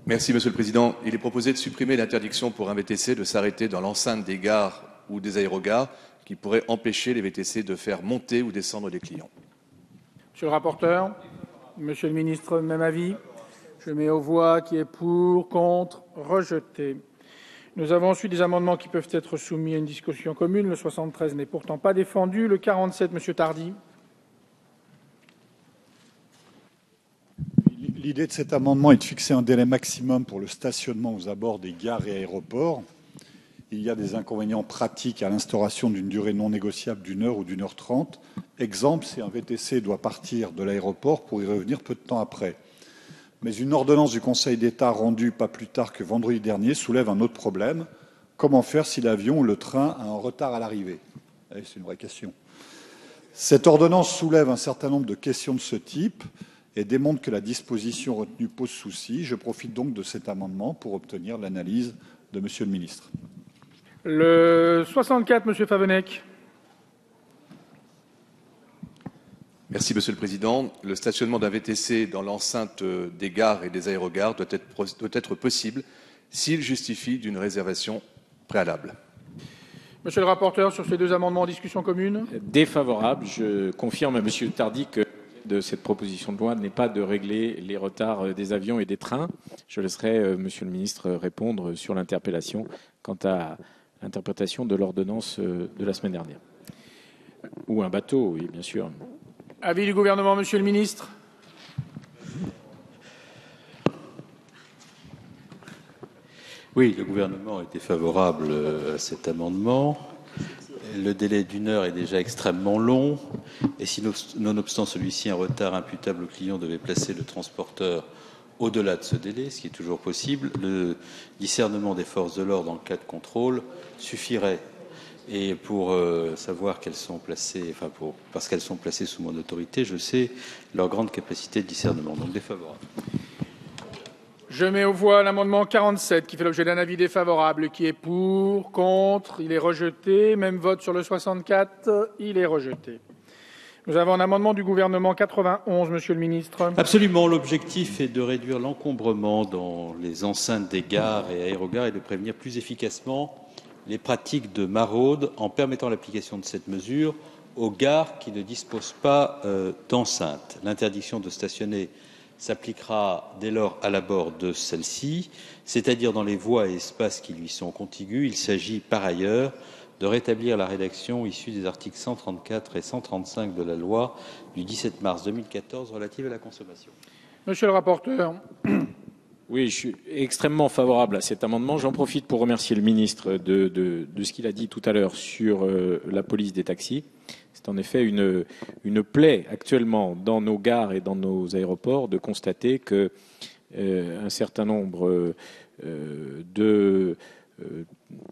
Merci, Monsieur le Président. Il est proposé de supprimer l'interdiction pour un VTC de s'arrêter dans l'enceinte des gares ou des aérogares qui pourrait empêcher les VTC de faire monter ou descendre des clients. Monsieur le rapporteur. Monsieur le ministre, même avis. Je mets aux voix qui est pour, contre, rejeté. Nous avons ensuite des amendements qui peuvent être soumis à une discussion commune. Le 73 n'est pourtant pas défendu. Le 47, monsieur Tardy. L'idée de cet amendement est de fixer un délai maximum pour le stationnement aux abords des gares et aéroports. Il y a des inconvénients pratiques à l'instauration d'une durée non négociable d'1 heure ou d'1h30. Exemple, si un VTC doit partir de l'aéroport pour y revenir peu de temps après. Mais une ordonnance du Conseil d'État rendue pas plus tard que vendredi dernier soulève un autre problème. Comment faire si l'avion ou le train a un retard à l'arrivée? C'est une vraie question. Cette ordonnance soulève un certain nombre de questions de ce type et démontre que la disposition retenue pose souci. Je profite donc de cet amendement pour obtenir l'analyse de Monsieur le ministre. Le 64, monsieur Favennec. Merci, Monsieur le Président. Le stationnement d'un VTC dans l'enceinte des gares et des aérogares doit être possible s'il justifie d'une réservation préalable. Monsieur le rapporteur, sur ces deux amendements en discussion commune. Défavorable. Je confirme à monsieur Tardy que de cette proposition de loi n'est pas de régler les retards des avions et des trains. Je laisserai monsieur le ministre répondre sur l'interpellation quant à l'interprétation de l'ordonnance de la semaine dernière. Ou un bateau, oui, bien sûr. Avis du gouvernement, monsieur le ministre. Oui, le gouvernement est défavorable à cet amendement. Le délai d'1 heure est déjà extrêmement long. Et si, nonobstant celui-ci, un retard imputable au client devait placer le transporteur au-delà de ce délai, ce qui est toujours possible, le discernement des forces de l'ordre en cas de contrôle suffirait. Et pour savoir qu'elles sont placées, parce qu'elles sont placées sous mon autorité, je sais leur grande capacité de discernement. Donc défavorable. Je mets aux voix l'amendement 47 qui fait l'objet d'un avis défavorable, qui est pour, contre, il est rejeté. Même vote sur le 64, il est rejeté. Nous avons un amendement du gouvernement 91, monsieur le ministre. Absolument. L'objectif est de réduire l'encombrement dans les enceintes des gares et aérogares et de prévenir plus efficacement les pratiques de maraude en permettant l'application de cette mesure aux gares qui ne disposent pas d'enceinte. L'interdiction de stationner s'appliquera dès lors à l'abord de celle-ci, c'est-à-dire dans les voies et espaces qui lui sont contigus. Il s'agit par ailleurs de rétablir la rédaction issue des articles 134 et 135 de la loi du 17 mars 2014 relative à la consommation. Monsieur le rapporteur. Oui, je suis extrêmement favorable à cet amendement. J'en profite pour remercier le ministre de ce qu'il a dit tout à l'heure sur la police des taxis. C'est en effet une plaie actuellement dans nos gares et dans nos aéroports de constater que un certain nombre de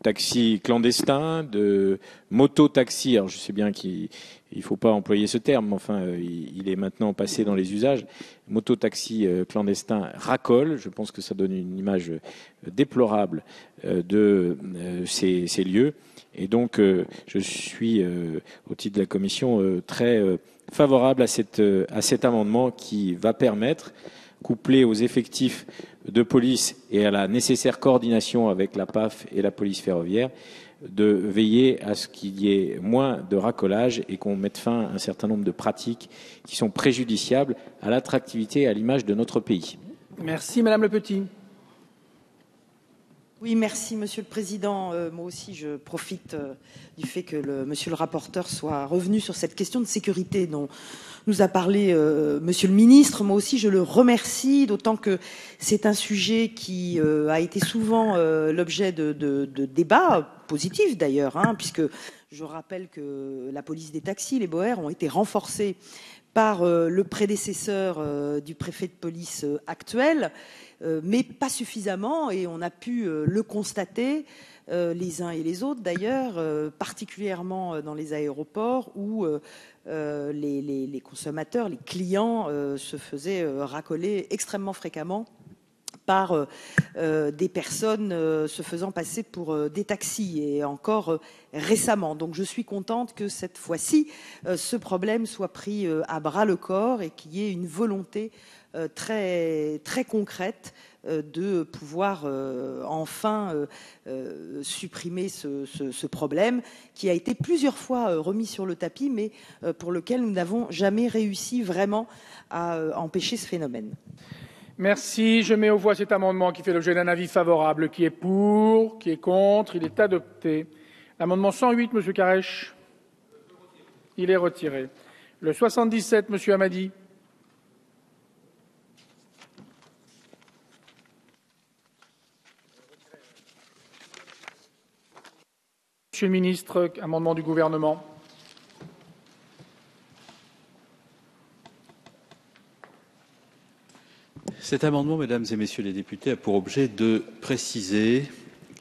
taxis clandestins, de moto-taxis, alors je sais bien qu'il ne faut pas employer ce terme, mais enfin il est maintenant passé dans les usages, moto-taxis clandestins racolent. Je pense que ça donne une image déplorable de ces lieux. Et donc je suis, au titre de la Commission, très favorable à cet amendement qui va permettre, couplé aux effectifs de police et à la nécessaire coordination avec la PAF et la police ferroviaire, de veiller à ce qu'il y ait moins de racolage et qu'on mette fin à un certain nombre de pratiques qui sont préjudiciables à l'attractivité et à l'image de notre pays. Merci, Madame Le Petit. Oui, merci, Monsieur le Président. Moi aussi, je profite du fait que Monsieur le rapporteur soit revenu sur cette question de sécurité dont nous a parlé Monsieur le Ministre. Moi aussi, je le remercie, d'autant que c'est un sujet qui a été souvent l'objet de débats positifs d'ailleurs, puisque je rappelle que la police des taxis, les BOR, ont été renforcés par le prédécesseur du préfet de police actuel, mais pas suffisamment, et on a pu le constater les uns et les autres d'ailleurs, particulièrement dans les aéroports où les consommateurs, les clients se faisaient racoler extrêmement fréquemment par des personnes se faisant passer pour des taxis, et encore récemment. Donc je suis contente que cette fois-ci, ce problème soit pris à bras-le-corps et qu'il y ait une volonté très, très concrète de pouvoir enfin supprimer ce problème qui a été plusieurs fois remis sur le tapis, mais pour lequel nous n'avons jamais réussi vraiment à empêcher ce phénomène. Merci. Je mets aux voix cet amendement qui fait l'objet d'un avis favorable. Qui est pour? Qui est contre? Il est adopté. L'amendement 108, Monsieur Carèche. Il est retiré. Le 77, Monsieur Hamadi. Monsieur le ministre, amendement du gouvernement. Cet amendement, mesdames et messieurs les députés, a pour objet de préciser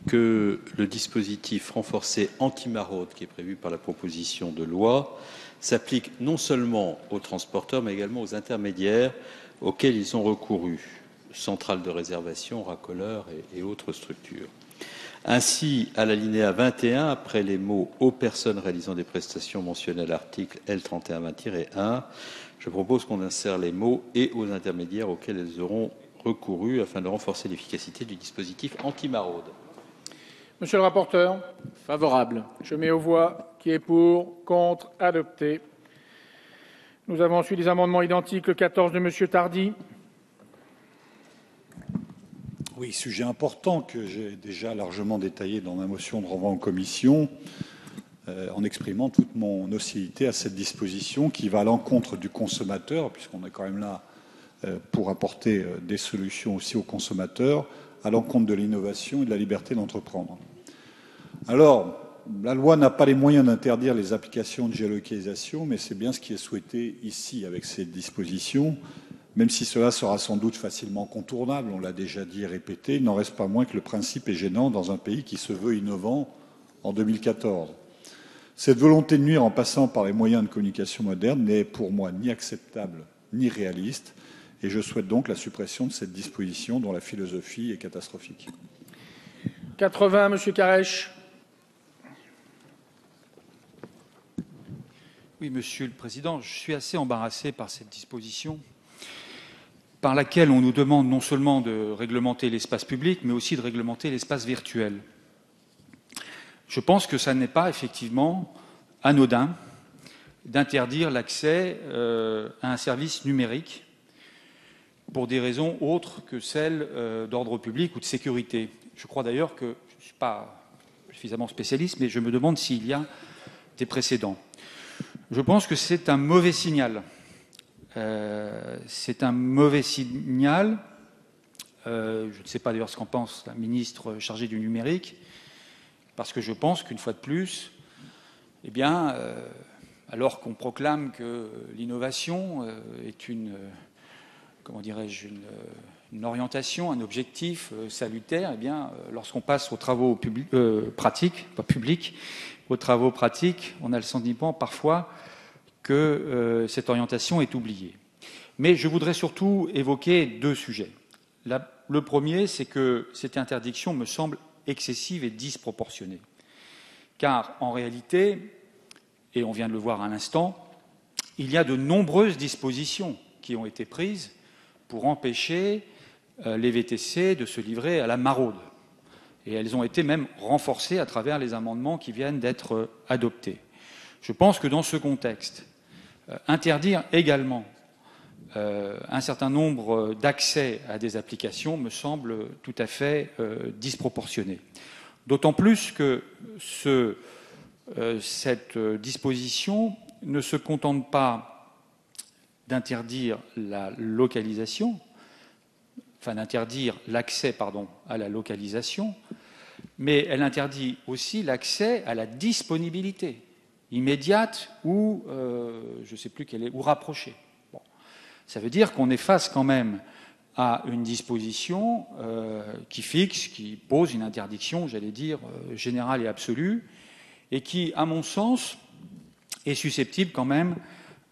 que le dispositif renforcé anti-maraude qui est prévu par la proposition de loi s'applique non seulement aux transporteurs, mais également aux intermédiaires auxquels ils ont recouru, centrales de réservation, racoleurs et autres structures. Ainsi, à l'alinéa 21, après les mots « aux personnes réalisant des prestations mentionnées à l'article L3120-1 », je propose qu'on insère les mots « et aux intermédiaires auxquels elles auront recouru » afin de renforcer l'efficacité du dispositif anti-maraude. Monsieur le rapporteur. Favorable. Je mets aux voix qui est pour, contre, adopté. Nous avons ensuite des amendements identiques, le 14 de Monsieur Tardy. Oui, sujet important que j'ai déjà largement détaillé dans ma motion de renvoi en commission, en exprimant toute mon hostilité à cette disposition qui va à l'encontre du consommateur, puisqu'on est quand même là pour apporter des solutions aussi aux consommateurs, à l'encontre de l'innovation et de la liberté d'entreprendre. Alors, la loi n'a pas les moyens d'interdire les applications de géolocalisation, mais c'est bien ce qui est souhaité ici avec ces dispositions. Même si cela sera sans doute facilement contournable, on l'a déjà dit et répété, il n'en reste pas moins que le principe est gênant dans un pays qui se veut innovant en 2014. Cette volonté de nuire en passant par les moyens de communication modernes n'est pour moi ni acceptable ni réaliste, et je souhaite donc la suppression de cette disposition dont la philosophie est catastrophique. 80, Monsieur Carèche. Oui, Monsieur le Président, je suis assez embarrassé par cette disposition par laquelle on nous demande non seulement de réglementer l'espace public, mais aussi de réglementer l'espace virtuel. Je pense que ça n'est pas effectivement anodin d'interdire l'accès à un service numérique pour des raisons autres que celles d'ordre public ou de sécurité. Je crois d'ailleurs que, je ne suis pas suffisamment spécialiste, mais je me demande s'il y a des précédents. Je pense que c'est un mauvais signal c'est un mauvais signal. Je ne sais pas d'ailleurs ce qu'en pense la ministre chargée du numérique, parce que je pense qu'une fois de plus, eh bien, alors qu'on proclame que l'innovation est comment dirais-je, une orientation, un objectif salutaire, eh bien, lorsqu'on passe aux travaux pratiques, pas publics, aux travaux pratiques, on a le sentiment parfois que cette orientation est oubliée. Mais je voudrais surtout évoquer deux sujets. Le premier, c'est que cette interdiction me semble excessive et disproportionnée. Car en réalité, et on vient de le voir à l'instant, il y a de nombreuses dispositions qui ont été prises pour empêcher les VTC de se livrer à la maraude. Et elles ont été même renforcées à travers les amendements qui viennent d'être adoptés. Je pense que dans ce contexte, interdire également un certain nombre d'accès à des applications me semble tout à fait disproportionné. D'autant plus que cette disposition ne se contente pas d'interdire la localisation, enfin d'interdire l'accès, à la localisation, mais elle interdit aussi l'accès à la disponibilité immédiate ou, je ne sais plus quelle est, ou rapprochée. Bon. Ça veut dire qu'on est face quand même à une disposition qui fixe, qui pose une interdiction, j'allais dire, générale et absolue, et qui, à mon sens, est susceptible quand même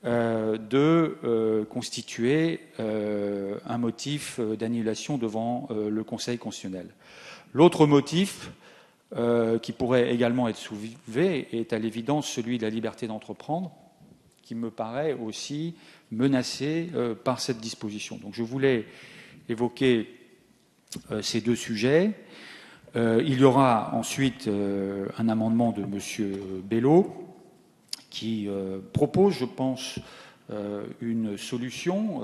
de constituer un motif d'annulation devant le Conseil constitutionnel. L'autre motif qui pourrait également être soulevé est à l'évidence celui de la liberté d'entreprendre, qui me paraît aussi menacé par cette disposition. Donc je voulais évoquer ces deux sujets. Il y aura ensuite un amendement de M. Bello qui propose, je pense, une solution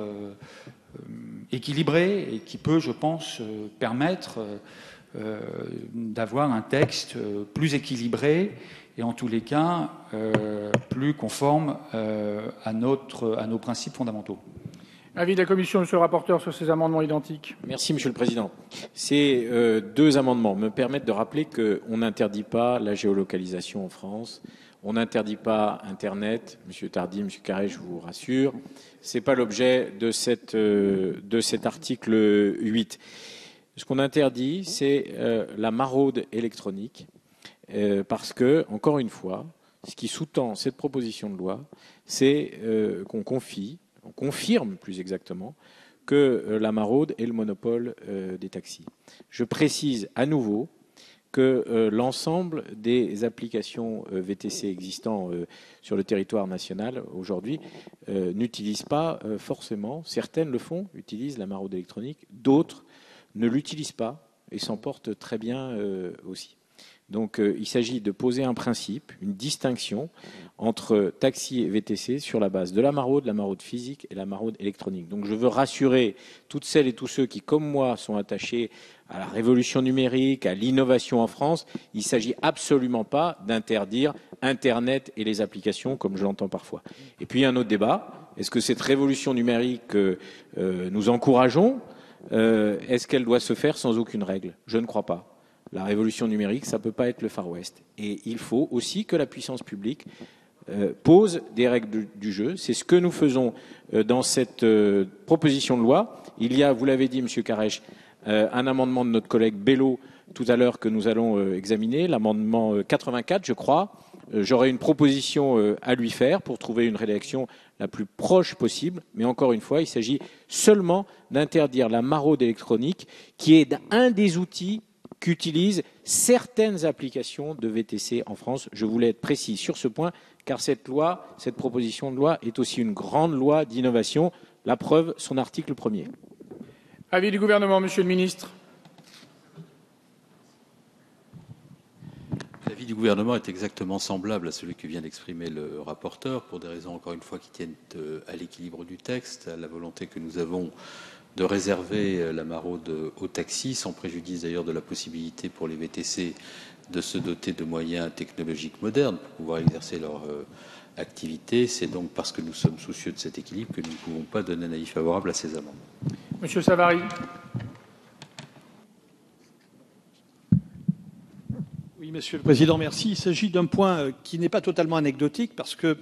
équilibrée et qui peut, je pense, permettre d'avoir un texte plus équilibré et en tous les cas plus conforme à nos principes fondamentaux. Avis de la Commission, Monsieur le rapporteur, sur ces amendements identiques. Merci, Monsieur le Président. Ces deux amendements me permettent de rappeler qu'on n'interdit pas la géolocalisation en France, on n'interdit pas Internet. Monsieur Tardy, Monsieur Carré, je vous rassure, c'est pas l'objet de cet article 8. Ce qu'on interdit, c'est la maraude électronique, parce que, encore une fois, ce qui sous-tend cette proposition de loi, c'est qu'on confirme plus exactement que la maraude est le monopole des taxis. Je précise à nouveau que l'ensemble des applications VTC existant sur le territoire national aujourd'hui n'utilisent pas forcément, certaines le font, utilisent la maraude électronique, d'autres ne l'utilisent pas et s'en portent très bien aussi. Donc il s'agit de poser un principe, une distinction entre taxi et VTC sur la base de la maraude physique et la maraude électronique. Donc je veux rassurer toutes celles et tous ceux qui, comme moi, sont attachés à la révolution numérique, à l'innovation en France. Il ne s'agit absolument pas d'interdire Internet et les applications, comme je l'entends parfois. Et puis un autre débat, est-ce que cette révolution numérique que nous encourageons, est-ce qu'elle doit se faire sans aucune règle? Je ne crois pas. La révolution numérique, ça ne peut pas être le Far West. Et il faut aussi que la puissance publique pose des règles du jeu. C'est ce que nous faisons dans cette proposition de loi. Il y a, vous l'avez dit, Monsieur Carrèche, un amendement de notre collègue Bello tout à l'heure que nous allons examiner, l'amendement 84, je crois. J'aurai une proposition à lui faire pour trouver une rédaction la plus proche possible. Mais encore une fois, il s'agit seulement d'interdire la maraude électronique, qui est un des outils qu'utilisent certaines applications de VTC en France. Je voulais être précis sur ce point, car cette proposition de loi est aussi une grande loi d'innovation. La preuve, son article 1er. Avis du gouvernement, Monsieur le ministre. L'avis du gouvernement est exactement semblable à celui que vient d'exprimer le rapporteur, pour des raisons, encore une fois, qui tiennent à l'équilibre du texte, à la volonté que nous avons de réserver la maraude aux taxis, sans préjudice d'ailleurs de la possibilité pour les VTC de se doter de moyens technologiques modernes pour pouvoir exercer activité. C'est donc parce que nous sommes soucieux de cet équilibre que nous ne pouvons pas donner un avis favorable à ces amendements. Monsieur Savary. Oui, Monsieur le Président, merci. Il s'agit d'un point qui n'est pas totalement anecdotique parce que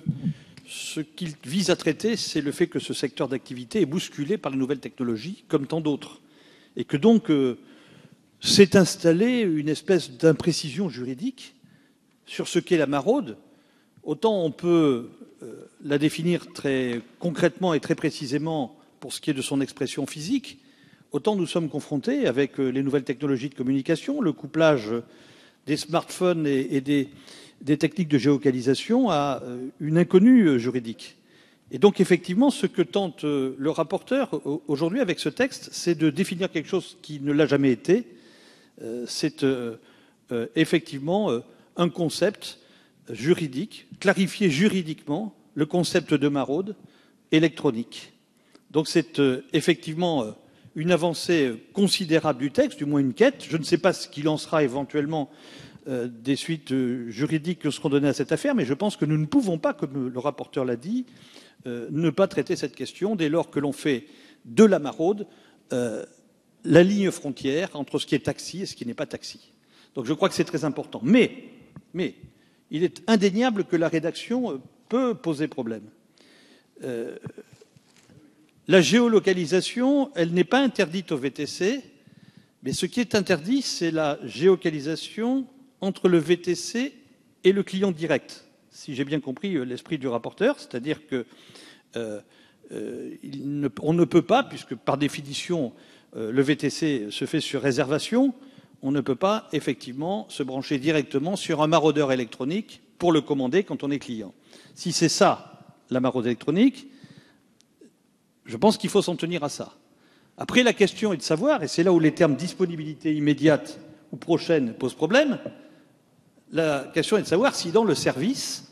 ce qu'il vise à traiter, c'est le fait que ce secteur d'activité est bousculé par les nouvelles technologies, comme tant d'autres. Et que donc s'est installée une espèce d'imprécision juridique sur ce qu'est la maraude. Autant on peut la définir très concrètement et très précisément pour ce qui est de son expression physique, autant nous sommes confrontés avec les nouvelles technologies de communication, le couplage des smartphones et des techniques de géolocalisation à une inconnue juridique. Et donc, effectivement, ce que tente le rapporteur aujourd'hui avec ce texte, c'est de définir quelque chose qui ne l'a jamais été. C'est effectivement un concept juridique, clarifier juridiquement le concept de maraude électronique. Donc, c'est effectivement une avancée considérable du texte, du moins une quête. Je ne sais pas ce qu'il en sera éventuellement des suites juridiques que seront données à cette affaire, mais je pense que nous ne pouvons pas, comme le rapporteur l'a dit, ne pas traiter cette question dès lors que l'on fait de la maraude la ligne frontière entre ce qui est taxi et ce qui n'est pas taxi. Donc je crois que c'est très important. Mais il est indéniable que la rédaction peut poser problème. La géolocalisation, elle n'est pas interdite au VTC, mais ce qui est interdit, c'est la géolocalisation entre le VTC et le client direct, si j'ai bien compris l'esprit du rapporteur, c'est-à-dire que on ne peut pas, puisque par définition le VTC se fait sur réservation, on ne peut pas effectivement se brancher directement sur un maraudeur électronique pour le commander quand on est client. Si c'est ça, la maraude électronique, je pense qu'il faut s'en tenir à ça. Après, la question est de savoir, et c'est là où les termes disponibilité immédiate ou prochaine posent problème, la question est de savoir si dans le service,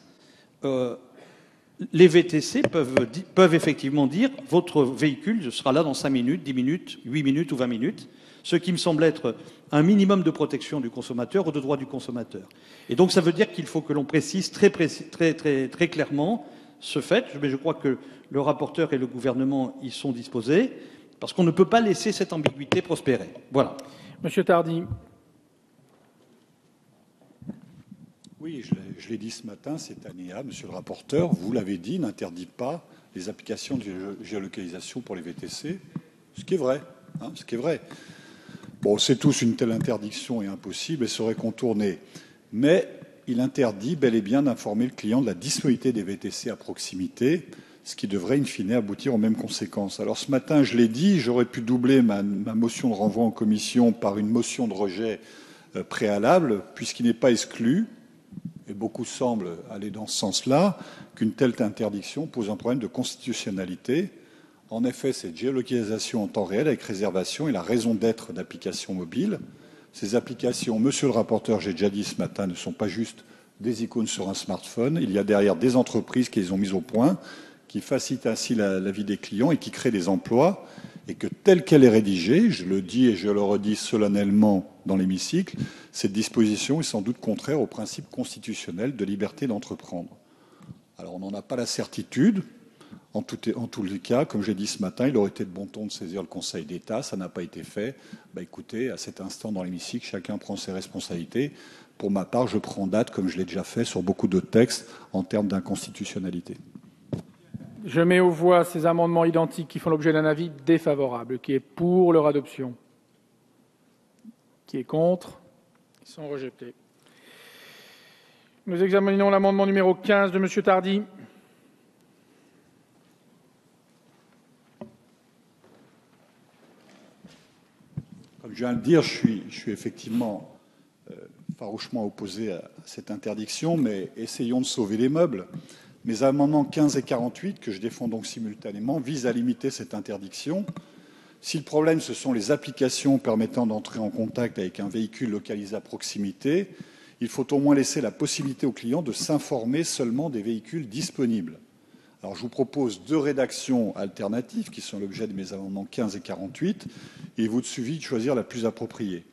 les VTC peuvent effectivement dire votre véhicule sera là dans 5 minutes, 10 minutes, 8 minutes ou 20 minutes, ce qui me semble être un minimum de protection du consommateur ou de droit du consommateur. Et donc ça veut dire qu'il faut que l'on précise très clairement ce fait, mais je crois que le rapporteur et le gouvernement y sont disposés, parce qu'on ne peut pas laisser cette ambiguïté prospérer. Voilà. Monsieur Tardy. Oui, je l'ai dit ce matin, cet alinéa, monsieur le rapporteur, vous l'avez dit, n'interdit pas les applications de géolocalisation pour les VTC, ce qui est vrai. Ce qui est vrai. Bon, c'est tous une telle interdiction est impossible et serait contournée. Mais il interdit bel et bien d'informer le client de la disponibilité des VTC à proximité, ce qui devrait in fine aboutir aux mêmes conséquences. Alors ce matin, je l'ai dit, j'aurais pu doubler ma motion de renvoi en commission par une motion de rejet préalable, puisqu'il n'est pas exclu, et beaucoup semblent aller dans ce sens-là, qu'une telle interdiction pose un problème de constitutionnalité. En effet, cette géolocalisation en temps réel avec réservation est la raison d'être d'applications mobiles. Ces applications, monsieur le rapporteur, j'ai déjà dit ce matin, ne sont pas juste des icônes sur un smartphone. Il y a derrière des entreprises qui les ont mises au point, qui facilitent ainsi la vie des clients et qui créent des emplois, et que telle qu'elle est rédigée, je le dis et je le redis solennellement dans l'hémicycle, cette disposition est sans doute contraire au principe constitutionnel de liberté d'entreprendre. Alors on n'en a pas la certitude. En tous les cas, comme j'ai dit ce matin, il aurait été de bon ton de saisir le Conseil d'État. Ça n'a pas été fait. Écoutez, à cet instant dans l'hémicycle, chacun prend ses responsabilités. Pour ma part, je prends date, comme je l'ai déjà fait sur beaucoup d'autres textes, en termes d'inconstitutionnalité. Je mets aux voix ces amendements identiques qui font l'objet d'un avis défavorable. Qui est pour leur adoption? Qui est contre? Ils sont rejetés. Nous examinons l'amendement numéro 15 de M. Tardy. Comme je viens de le dire, je suis effectivement farouchement opposé à cette interdiction, mais essayons de sauver les meubles. Mes amendements 15 et 48, que je défends donc simultanément, visent à limiter cette interdiction. Si le problème, ce sont les applications permettant d'entrer en contact avec un véhicule localisé à proximité, il faut au moins laisser la possibilité aux clients de s'informer seulement des véhicules disponibles. Alors, je vous propose 2 rédactions alternatives qui sont l'objet de mes amendements 15 et 48, et il vous suffit de choisir la plus appropriée.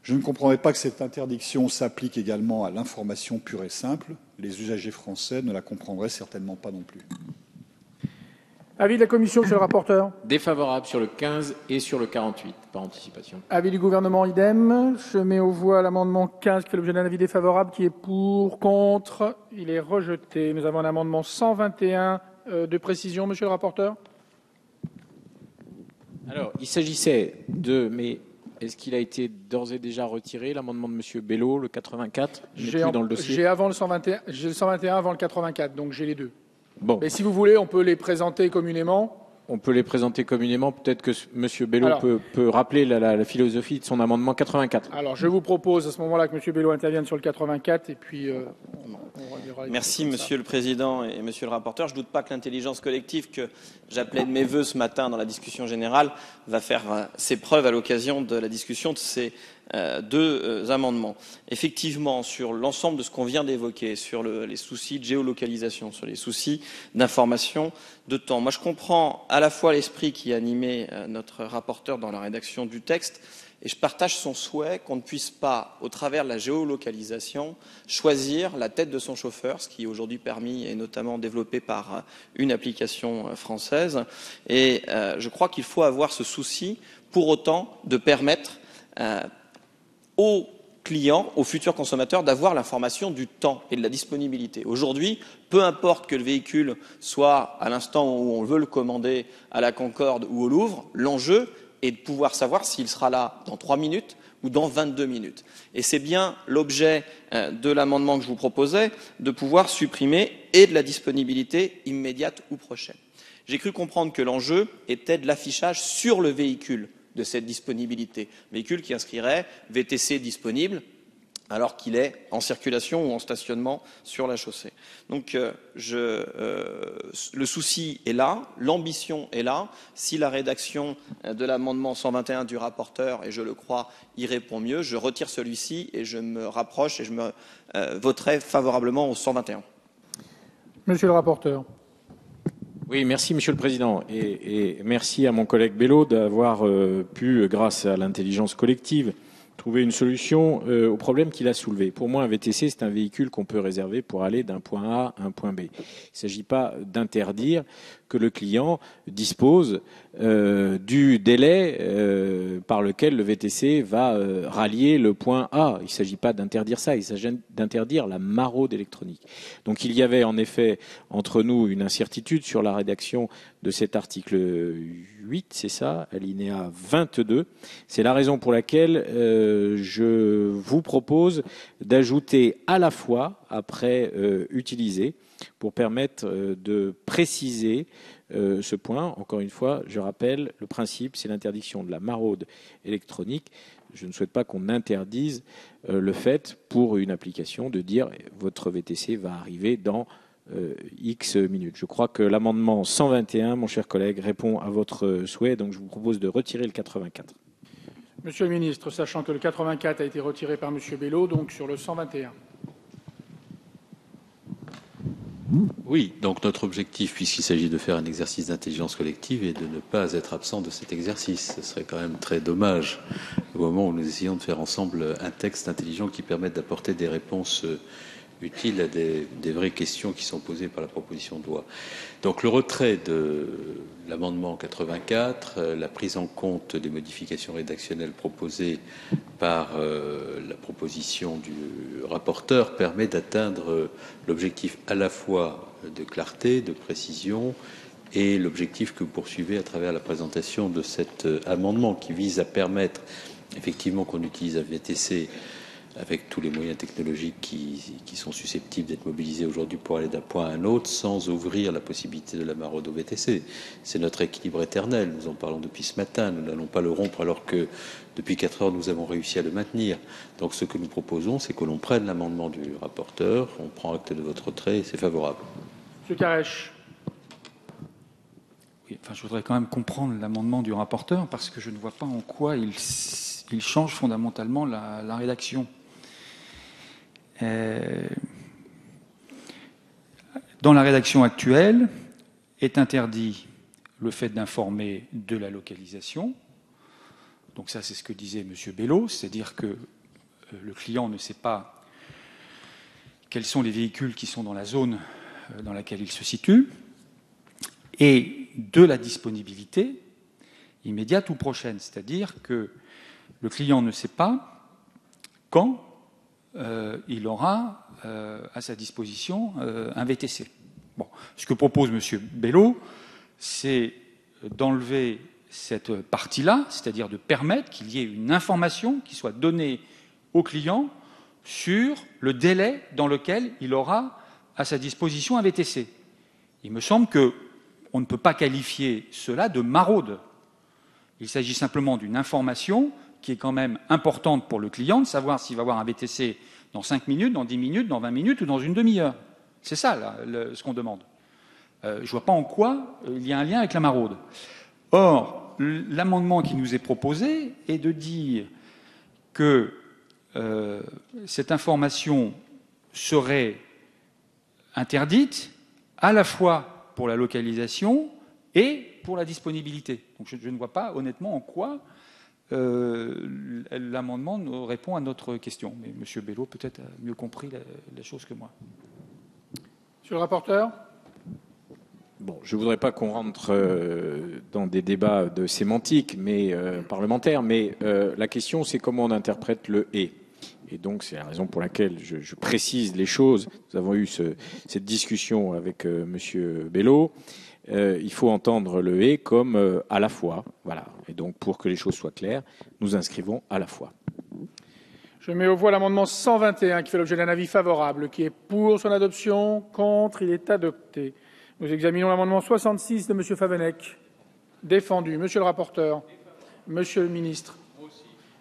Je ne comprendrais pas que cette interdiction s'applique également à l'information pure et simple. Les usagers français ne la comprendraient certainement pas non plus. Avis de la commission, monsieur le rapporteur. Défavorable sur le 15 et sur le 48, par anticipation. Avis du gouvernement, idem. Je mets aux voix l'amendement 15 qui fait l'objet d'un avis défavorable. Qui est pour, contre? Il est rejeté. Nous avons un amendement 121 de précision, monsieur le rapporteur. Alors, il s'agissait de... Mais est-ce qu'il a été d'ores et déjà retiré, l'amendement de M. Bello, le 84? Il n'est plus dans le dossier. J'ai avant le 121, j'ai le 121 avant le 84, donc j'ai les deux. Bon. Mais si vous voulez, on peut les présenter communément. On peut les présenter communément. Peut-être que M. Bello peut rappeler la philosophie de son amendement 84. Alors, je vous propose à ce moment-là que M. Bello intervienne sur le 84 et puis Merci, Monsieur le Président et Monsieur le rapporteur. Je ne doute pas que l'intelligence collective que j'appelais de mes voeux ce matin dans la discussion générale va faire ses preuves à l'occasion de la discussion de ces deux amendements. Effectivement, sur l'ensemble de ce qu'on vient d'évoquer, sur les soucis de géolocalisation, sur les soucis d'information, de temps. Moi, je comprends à la fois l'esprit qui animait notre rapporteur dans la rédaction du texte, et je partage son souhait qu'on ne puisse pas, au travers de la géolocalisation, choisir la tête de son chauffeur, ce qui est aujourd'hui permis et notamment développé par une application française. Et je crois qu'il faut avoir ce souci, pour autant, de permettre aux clients, aux futurs consommateurs, d'avoir l'information du temps et de la disponibilité. Aujourd'hui, peu importe que le véhicule soit à l'instant où on veut le commander à la Concorde ou au Louvre, l'enjeu est de pouvoir savoir s'il sera là dans 3 minutes ou dans 22 minutes. Et c'est bien l'objet de l'amendement que je vous proposais, de pouvoir supprimer et de la disponibilité immédiate ou prochaine. J'ai cru comprendre que l'enjeu était de l'affichage sur le véhicule de cette disponibilité. Véhicule qui inscrirait VTC disponible alors qu'il est en circulation ou en stationnement sur la chaussée. Donc le souci est là, l'ambition est là. Si la rédaction de l'amendement 121 du rapporteur, et je le crois, y répond mieux, je retire celui-ci et je me rapproche et je me voterai favorablement au 121. Monsieur le rapporteur. Oui, merci Monsieur le Président et merci à mon collègue Bello d'avoir pu, grâce à l'intelligence collective, trouver une solution au problème qu'il a soulevé. Pour moi, un VTC, c'est un véhicule qu'on peut réserver pour aller d'un point A à un point B. Il ne s'agit pas d'interdire que le client dispose du délai par lequel le VTC va rallier le point A. Il ne s'agit pas d'interdire ça, il s'agit d'interdire la maraude électronique. Donc il y avait en effet entre nous une incertitude sur la rédaction de cet article 8, c'est ça, alinéa 22. C'est la raison pour laquelle je vous propose d'ajouter à la fois, après utiliser, pour permettre de préciser ce point. Encore une fois, je rappelle, le principe, c'est l'interdiction de la maraude électronique. Je ne souhaite pas qu'on interdise le fait, pour une application, de dire votre VTC va arriver dans X minutes. Je crois que l'amendement 121, mon cher collègue, répond à votre souhait, donc je vous propose de retirer le 84. Monsieur le ministre, sachant que le 84 a été retiré par Monsieur Bello, donc sur le 121. Oui, donc notre objectif, puisqu'il s'agit de faire un exercice d'intelligence collective, est de ne pas être absent de cet exercice. Ce serait quand même très dommage au moment où nous essayons de faire ensemble un texte intelligent qui permette d'apporter des réponses utiles à des vraies questions qui sont posées par la proposition de loi. Donc le retrait de l'amendement 84, la prise en compte des modifications rédactionnelles proposées par la proposition du rapporteur permet d'atteindre l'objectif à la fois de clarté, de précision et l'objectif que vous poursuivez à travers la présentation de cet amendement qui vise à permettre effectivement qu'on utilise un VTC avec tous les moyens technologiques qui sont susceptibles d'être mobilisés aujourd'hui pour aller d'un point à un autre, sans ouvrir la possibilité de la maraude au VTC. C'est notre équilibre éternel, nous en parlons depuis ce matin, nous n'allons pas le rompre alors que depuis 4 heures nous avons réussi à le maintenir. Donc ce que nous proposons, c'est que l'on prenne l'amendement du rapporteur, on prend acte de votre retrait et c'est favorable. Monsieur Carèche. Oui, enfin, je voudrais quand même comprendre l'amendement du rapporteur parce que je ne vois pas en quoi il change fondamentalement la rédaction. Dans la rédaction actuelle, est interdit le fait d'informer de la localisation, Donc ça, c'est ce que disait M. Bello, c'est-à-dire que le client ne sait pas quels sont les véhicules qui sont dans la zone dans laquelle il se situe, et de la disponibilité immédiate ou prochaine, c'est-à-dire que le client ne sait pas quand il aura à sa disposition un VTC. Bon, ce que propose M. Bello, c'est d'enlever cette partie-là, c'est-à-dire de permettre qu'il y ait une information qui soit donnée au client sur le délai dans lequel il aura à sa disposition un VTC. Il me semble qu'on ne peut pas qualifier cela de maraude. Il s'agit simplement d'une information qui est quand même importante pour le client, de savoir s'il va avoir un VTC dans 5 minutes, dans 10 minutes, dans 20 minutes ou dans une demi-heure. C'est ça, là, ce qu'on demande. Je ne vois pas en quoi il y a un lien avec la maraude. Or, l'amendement qui nous est proposé est de dire que cette information serait interdite à la fois pour la localisation et pour la disponibilité. Donc je ne vois pas honnêtement en quoi l'amendement répond à notre question. Mais M. Bello peut-être a mieux compris la chose que moi. Monsieur le rapporteur. Bon, je ne voudrais pas qu'on rentre dans des débats de sémantique parlementaire, mais la question, c'est comment on interprète le « et ». Et donc, c'est la raison pour laquelle je précise les choses. Nous avons eu cette discussion avec M. Bello. Il faut entendre le « et » comme « à la fois ». Voilà. Et donc, pour que les choses soient claires, nous inscrivons « à la fois ». Je mets aux voix l'amendement 121 qui fait l'objet d'un avis favorable. Qui est pour son adoption? Contre? Il est adopté. Nous examinons l'amendement 66 de M. Favennec. Défendu. Monsieur le rapporteur. Monsieur le ministre.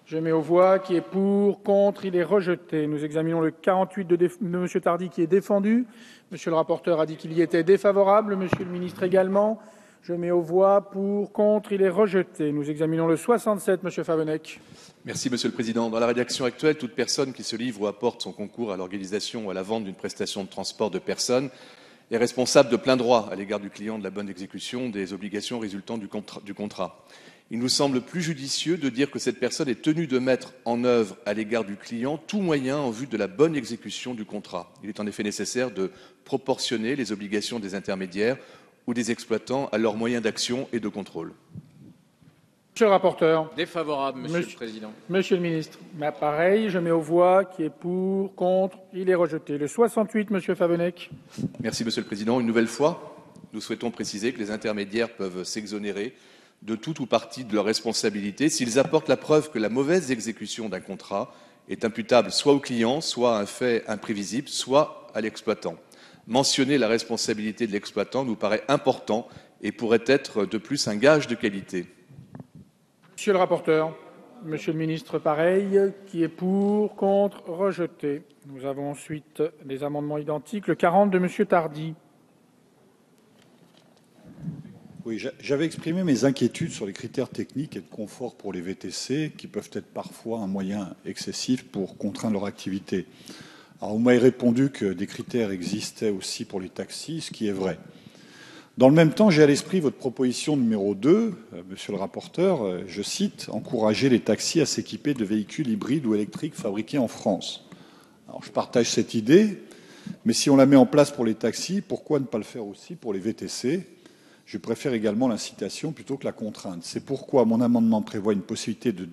Je mets aux voix qui est pour, contre, il est rejeté. Nous examinons le 48 de M. Tardy qui est défendu. Monsieur le rapporteur a dit qu'il y était défavorable. Monsieur le ministre également. Je mets aux voix pour, contre, il est rejeté. Nous examinons le 67, M. Favennec. Merci, Monsieur le Président. Dans la rédaction actuelle, toute personne qui se livre ou apporte son concours à l'organisation ou à la vente d'une prestation de transport de personnes est responsable de plein droit à l'égard du client de la bonne exécution des obligations résultant du contrat. Il nous semble plus judicieux de dire que cette personne est tenue de mettre en œuvre à l'égard du client tout moyen en vue de la bonne exécution du contrat. Il est en effet nécessaire de proportionner les obligations des intermédiaires ou des exploitants à leurs moyens d'action et de contrôle. Monsieur le rapporteur. Défavorable, Monsieur le Président. Monsieur le ministre. Pareil, je mets aux voix qui est pour, contre, il est rejeté. Le 68, Monsieur Favennec. Merci, Monsieur le Président. Une nouvelle fois, nous souhaitons préciser que les intermédiaires peuvent s'exonérer de toute ou partie de leur responsabilité s'ils apportent la preuve que la mauvaise exécution d'un contrat est imputable soit au client, soit à un fait imprévisible, soit à l'exploitant. Mentionner la responsabilité de l'exploitant nous paraît important et pourrait être de plus un gage de qualité. Monsieur le rapporteur, Monsieur le ministre, pareil, qui est pour, contre, rejeté. Nous avons ensuite des amendements identiques. Le 40 de Monsieur Tardy. Oui, j'avais exprimé mes inquiétudes sur les critères techniques et de confort pour les VTC, qui peuvent être parfois un moyen excessif pour contraindre leur activité. Alors, vous m'avez répondu que des critères existaient aussi pour les taxis, ce qui est vrai. Dans le même temps, j'ai à l'esprit votre proposition numéro 2, monsieur le rapporteur, je cite, « encourager les taxis à s'équiper de véhicules hybrides ou électriques fabriqués en France ». Alors, je partage cette idée, mais si on la met en place pour les taxis, pourquoi ne pas le faire aussi pour les VTC ? Je préfère également l'incitation plutôt que la contrainte. C'est pourquoi mon amendement prévoit une possibilité de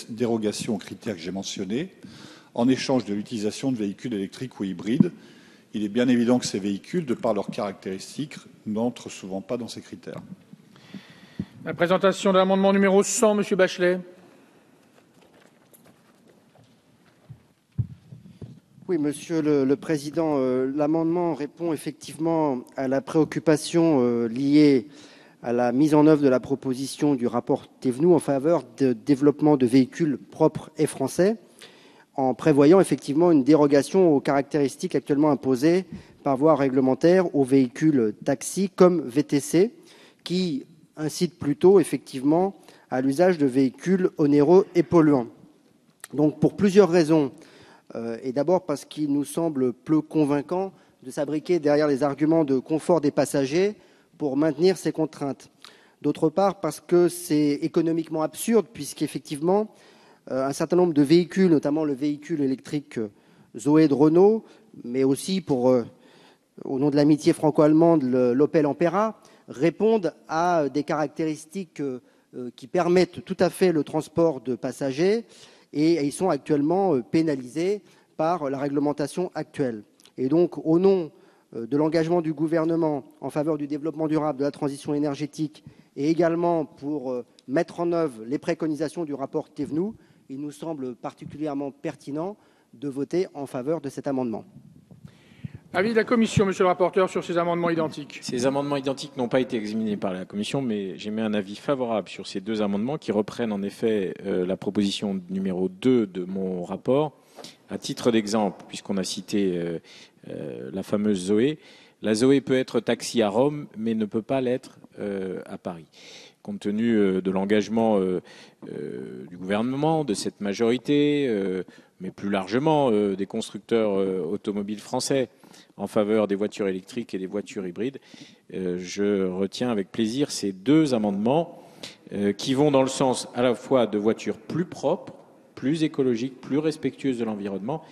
dérogation aux critères que j'ai mentionnés, en échange de l'utilisation de véhicules électriques ou hybrides. Il est bien évident que ces véhicules, de par leurs caractéristiques, n'entrent souvent pas dans ces critères. La présentation de l'amendement numéro 100, Monsieur Bachelet. Oui, Monsieur le Président, l'amendement répond effectivement à la préoccupation liée à la mise en œuvre de la proposition du rapport Thévenoud en faveur de développement de véhicules propres et français, en prévoyant effectivement une dérogation aux caractéristiques actuellement imposées par voie réglementaire aux véhicules taxis comme VTC, qui incitent plutôt effectivement à l'usage de véhicules onéreux et polluants. Donc pour plusieurs raisons, et d'abord parce qu'il nous semble peu convaincant de s'abriquer derrière les arguments de confort des passagers pour maintenir ces contraintes. D'autre part, parce que c'est économiquement absurde, puisqu'effectivement, un certain nombre de véhicules, notamment le véhicule électrique Zoé de Renault, mais aussi au nom de l'amitié franco-allemande, l'Opel Ampera, répondent à des caractéristiques qui permettent tout à fait le transport de passagers, et ils sont actuellement pénalisés par la réglementation actuelle. Et donc, au nom de l'engagement du gouvernement en faveur du développement durable, de la transition énergétique, et également pour mettre en œuvre les préconisations du rapport Thévenoud, il nous semble particulièrement pertinent de voter en faveur de cet amendement. Avis de la commission, monsieur le rapporteur, sur ces amendements identiques. Ces amendements identiques n'ont pas été examinés par la commission, mais j'émets un avis favorable sur ces deux amendements qui reprennent en effet la proposition numéro 2 de mon rapport. À titre d'exemple, puisqu'on a cité la fameuse Zoé, la Zoé peut être taxi à Rome, mais ne peut pas l'être à Paris. Compte tenu de l'engagement du gouvernement, de cette majorité, mais plus largement des constructeurs automobiles français en faveur des voitures électriques et des voitures hybrides, je retiens avec plaisir ces deux amendements qui vont dans le sens à la fois de voitures plus propres, plus écologiques, plus respectueuses de l'environnement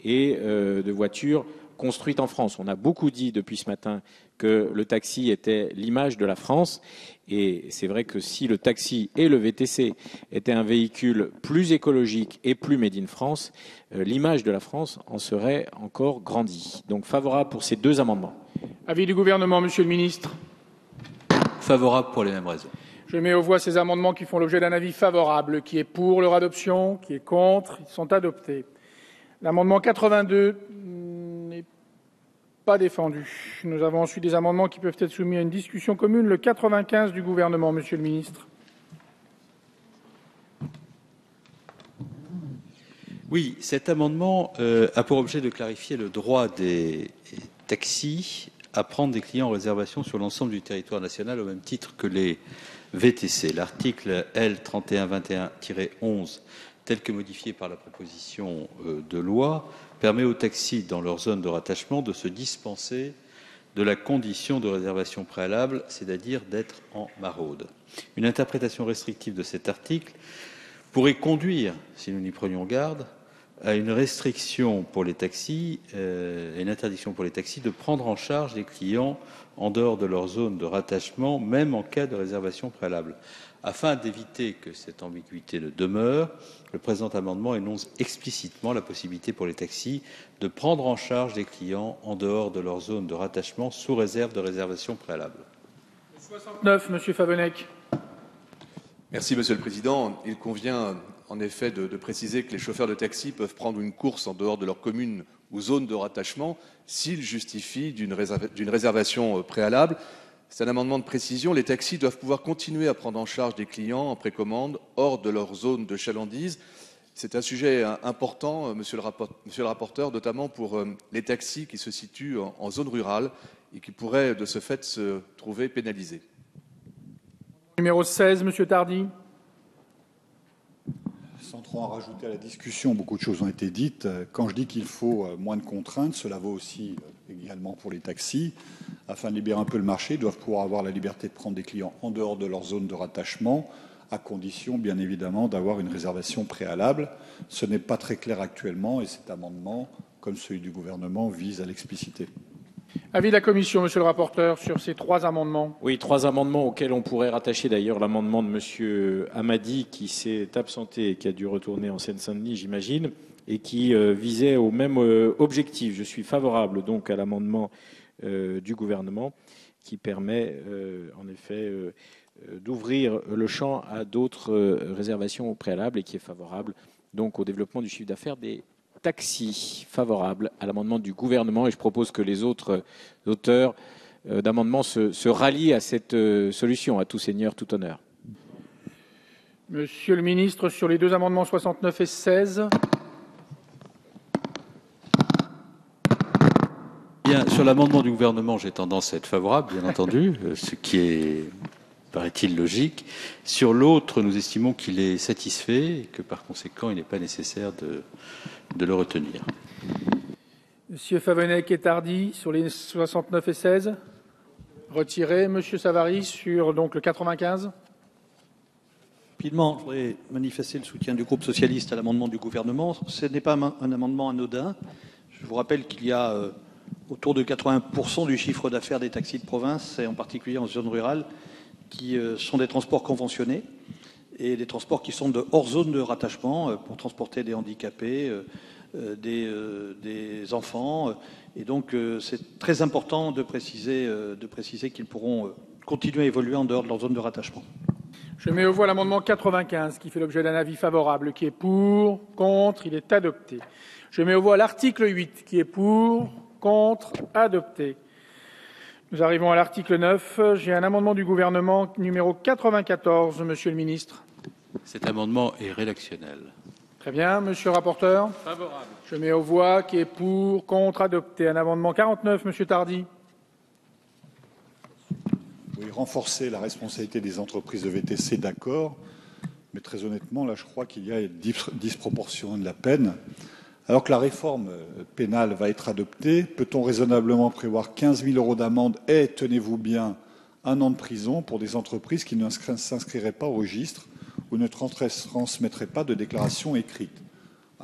et de voitures construites en France. On a beaucoup dit depuis ce matin que le taxi était l'image de la France. Et c'est vrai que si le taxi et le VTC étaient un véhicule plus écologique et plus made in France, l'image de la France en serait encore grandie. Donc favorable pour ces deux amendements. Avis du gouvernement, monsieur le ministre. Favorable pour les mêmes raisons. Je mets aux voix ces amendements qui font l'objet d'un avis favorable. Qui est pour leur adoption? Qui est contre? Ils sont adoptés. L'amendement 82 n'est pas défendu. Nous avons ensuite des amendements qui peuvent être soumis à une discussion commune. Le 95 du gouvernement, monsieur le ministre. Oui, cet amendement a pour objet de clarifier le droit des taxis à prendre des clients en réservation sur l'ensemble du territoire national au même titre que les VTC. L'article L3121-11, tel que modifié par la proposition de loi, permet aux taxis dans leur zone de rattachement de se dispenser de la condition de réservation préalable, c'est-à-dire d'être en maraude. Une interprétation restrictive de cet article pourrait conduire, si nous n'y prenions garde, à une restriction pour les taxis, une interdiction pour les taxis de prendre en charge les clients en dehors de leur zone de rattachement, même en cas de réservation préalable. Afin d'éviter que cette ambiguïté ne demeure, le présent amendement énonce explicitement la possibilité pour les taxis de prendre en charge les clients en dehors de leur zone de rattachement sous réserve de réservation préalable. 69, monsieur Favennec. Merci, monsieur le président. Il convient en effet de préciser que les chauffeurs de taxi peuvent prendre une course en dehors de leur commune ou zone de rattachement s'ils justifient d'une réservation préalable. C'est un amendement de précision. Les taxis doivent pouvoir continuer à prendre en charge des clients en précommande hors de leur zone de chalandise. C'est un sujet important, monsieur le rapporteur, notamment pour les taxis qui se situent en zone rurale et qui pourraient de ce fait se trouver pénalisés. Numéro 16, monsieur Tardy. Sans trop en rajouter à la discussion, beaucoup de choses ont été dites. Quand je dis qu'il faut moins de contraintes, cela vaut aussi également pour les taxis. Afin de libérer un peu le marché, ils doivent pouvoir avoir la liberté de prendre des clients en dehors de leur zone de rattachement, à condition, bien évidemment, d'avoir une réservation préalable. Ce n'est pas très clair actuellement et cet amendement, comme celui du gouvernement, vise à l'expliciter. Avis de la commission, monsieur le rapporteur, sur ces trois amendements. Oui, trois amendements auxquels on pourrait rattacher d'ailleurs l'amendement de monsieur Hamadi qui s'est absenté et qui a dû retourner en Seine-Saint-Denis, j'imagine, et qui visait au même objectif. Je suis favorable donc à l'amendement du gouvernement qui permet en effet d'ouvrir le champ à d'autres réservations au préalable et qui est favorable donc au développement du chiffre d'affaires des taxis. Favorable à l'amendement du gouvernement et je propose que les autres auteurs d'amendements se rallient à cette solution. À tout seigneur, tout honneur. Monsieur le ministre, sur les deux amendements 69 et 16. Bien, sur l'amendement du gouvernement, j'ai tendance à être favorable, bien entendu, ce qui est, paraît-il, logique. Sur l'autre, nous estimons qu'il est satisfait et que, par conséquent, il n'est pas nécessaire de le retenir. Monsieur Favennec et Tardy, sur les 69 et 16. Retiré. Monsieur Savary, sur donc le 95. Rapidement, je voudrais manifester le soutien du groupe socialiste à l'amendement du gouvernement. Ce n'est pas un amendement anodin. Je vous rappelle qu'il y a autour de 80% du chiffre d'affaires des taxis de province, et en particulier en zone rurale, qui sont des transports conventionnés et des transports qui sont de hors zone de rattachement pour transporter des handicapés, des enfants. Et donc, c'est très important de préciser qu'ils pourront continuer à évoluer en dehors de leur zone de rattachement. Je mets aux voix l'amendement 95 qui fait l'objet d'un avis favorable. Qui est pour? Contre? Il est adopté. Je mets aux voix l'article 8 qui est pour? Contre? Adopté. Nous arrivons à l'article 9. J'ai un amendement du gouvernement numéro 94, monsieur le ministre. Cet amendement est rédactionnel. Très bien. Monsieur le rapporteur? Favorable. Je mets aux voix qui est pour? Contre? Adopté. Un amendement 49, monsieur Tardy. Oui, renforcer la responsabilité des entreprises de VTC, d'accord. Mais très honnêtement, là, je crois qu'il y a une disproportion de la peine. Alors que la réforme pénale va être adoptée, peut-on raisonnablement prévoir 15 000 € d'amende et, tenez-vous bien, 1 an de prison pour des entreprises qui ne s'inscriraient pas au registre ou ne transmettraient pas de déclaration écrite?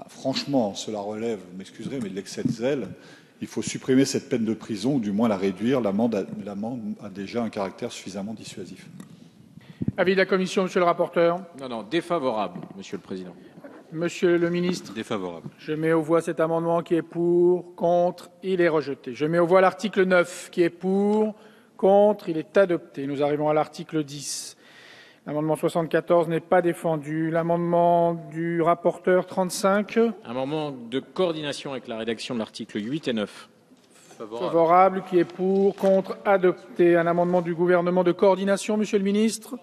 Franchement, cela relève, vous m'excuserez, mais de l'excès de zèle. Il faut supprimer cette peine de prison ou du moins la réduire. L'amende a déjà un caractère suffisamment dissuasif. Avis de la commission, monsieur le rapporteur. Non, défavorable, monsieur le président. Monsieur le ministre. Défavorable. Je mets aux voix cet amendement qui est pour, contre, il est rejeté. Je mets aux voix l'article 9 qui est pour, contre, il est adopté. Nous arrivons à l'article 10. L'amendement 74 n'est pas défendu. L'amendement du rapporteur 35. Amendement de coordination avec la rédaction de l'article 8 et 9. Favorable. Qui est pour, contre, adopté. Un amendement du gouvernement de coordination, monsieur le ministre.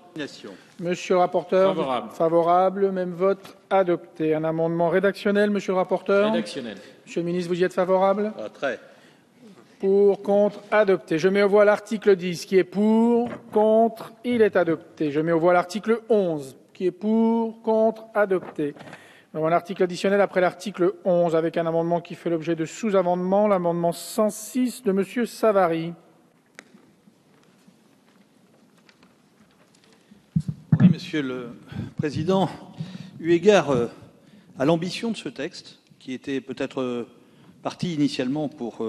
Monsieur le rapporteur. Favorable. Favorable. Même vote, adopté. Un amendement rédactionnel, monsieur le rapporteur. Rédactionnel. Monsieur le ministre, vous y êtes favorable? Très. Pour, contre, adopté. Je mets aux voix l'article 10 qui est pour, contre, il est adopté. Je mets aux voix l'article 11 qui est pour, contre, adopté. Nous avons un article additionnel après l'article 11 avec un amendement qui fait l'objet de sous-amendements, l'amendement 106 de monsieur Savary. Oui, Monsieur le Président, eu égard à l'ambition de ce texte, qui était peut-être parti initialement pour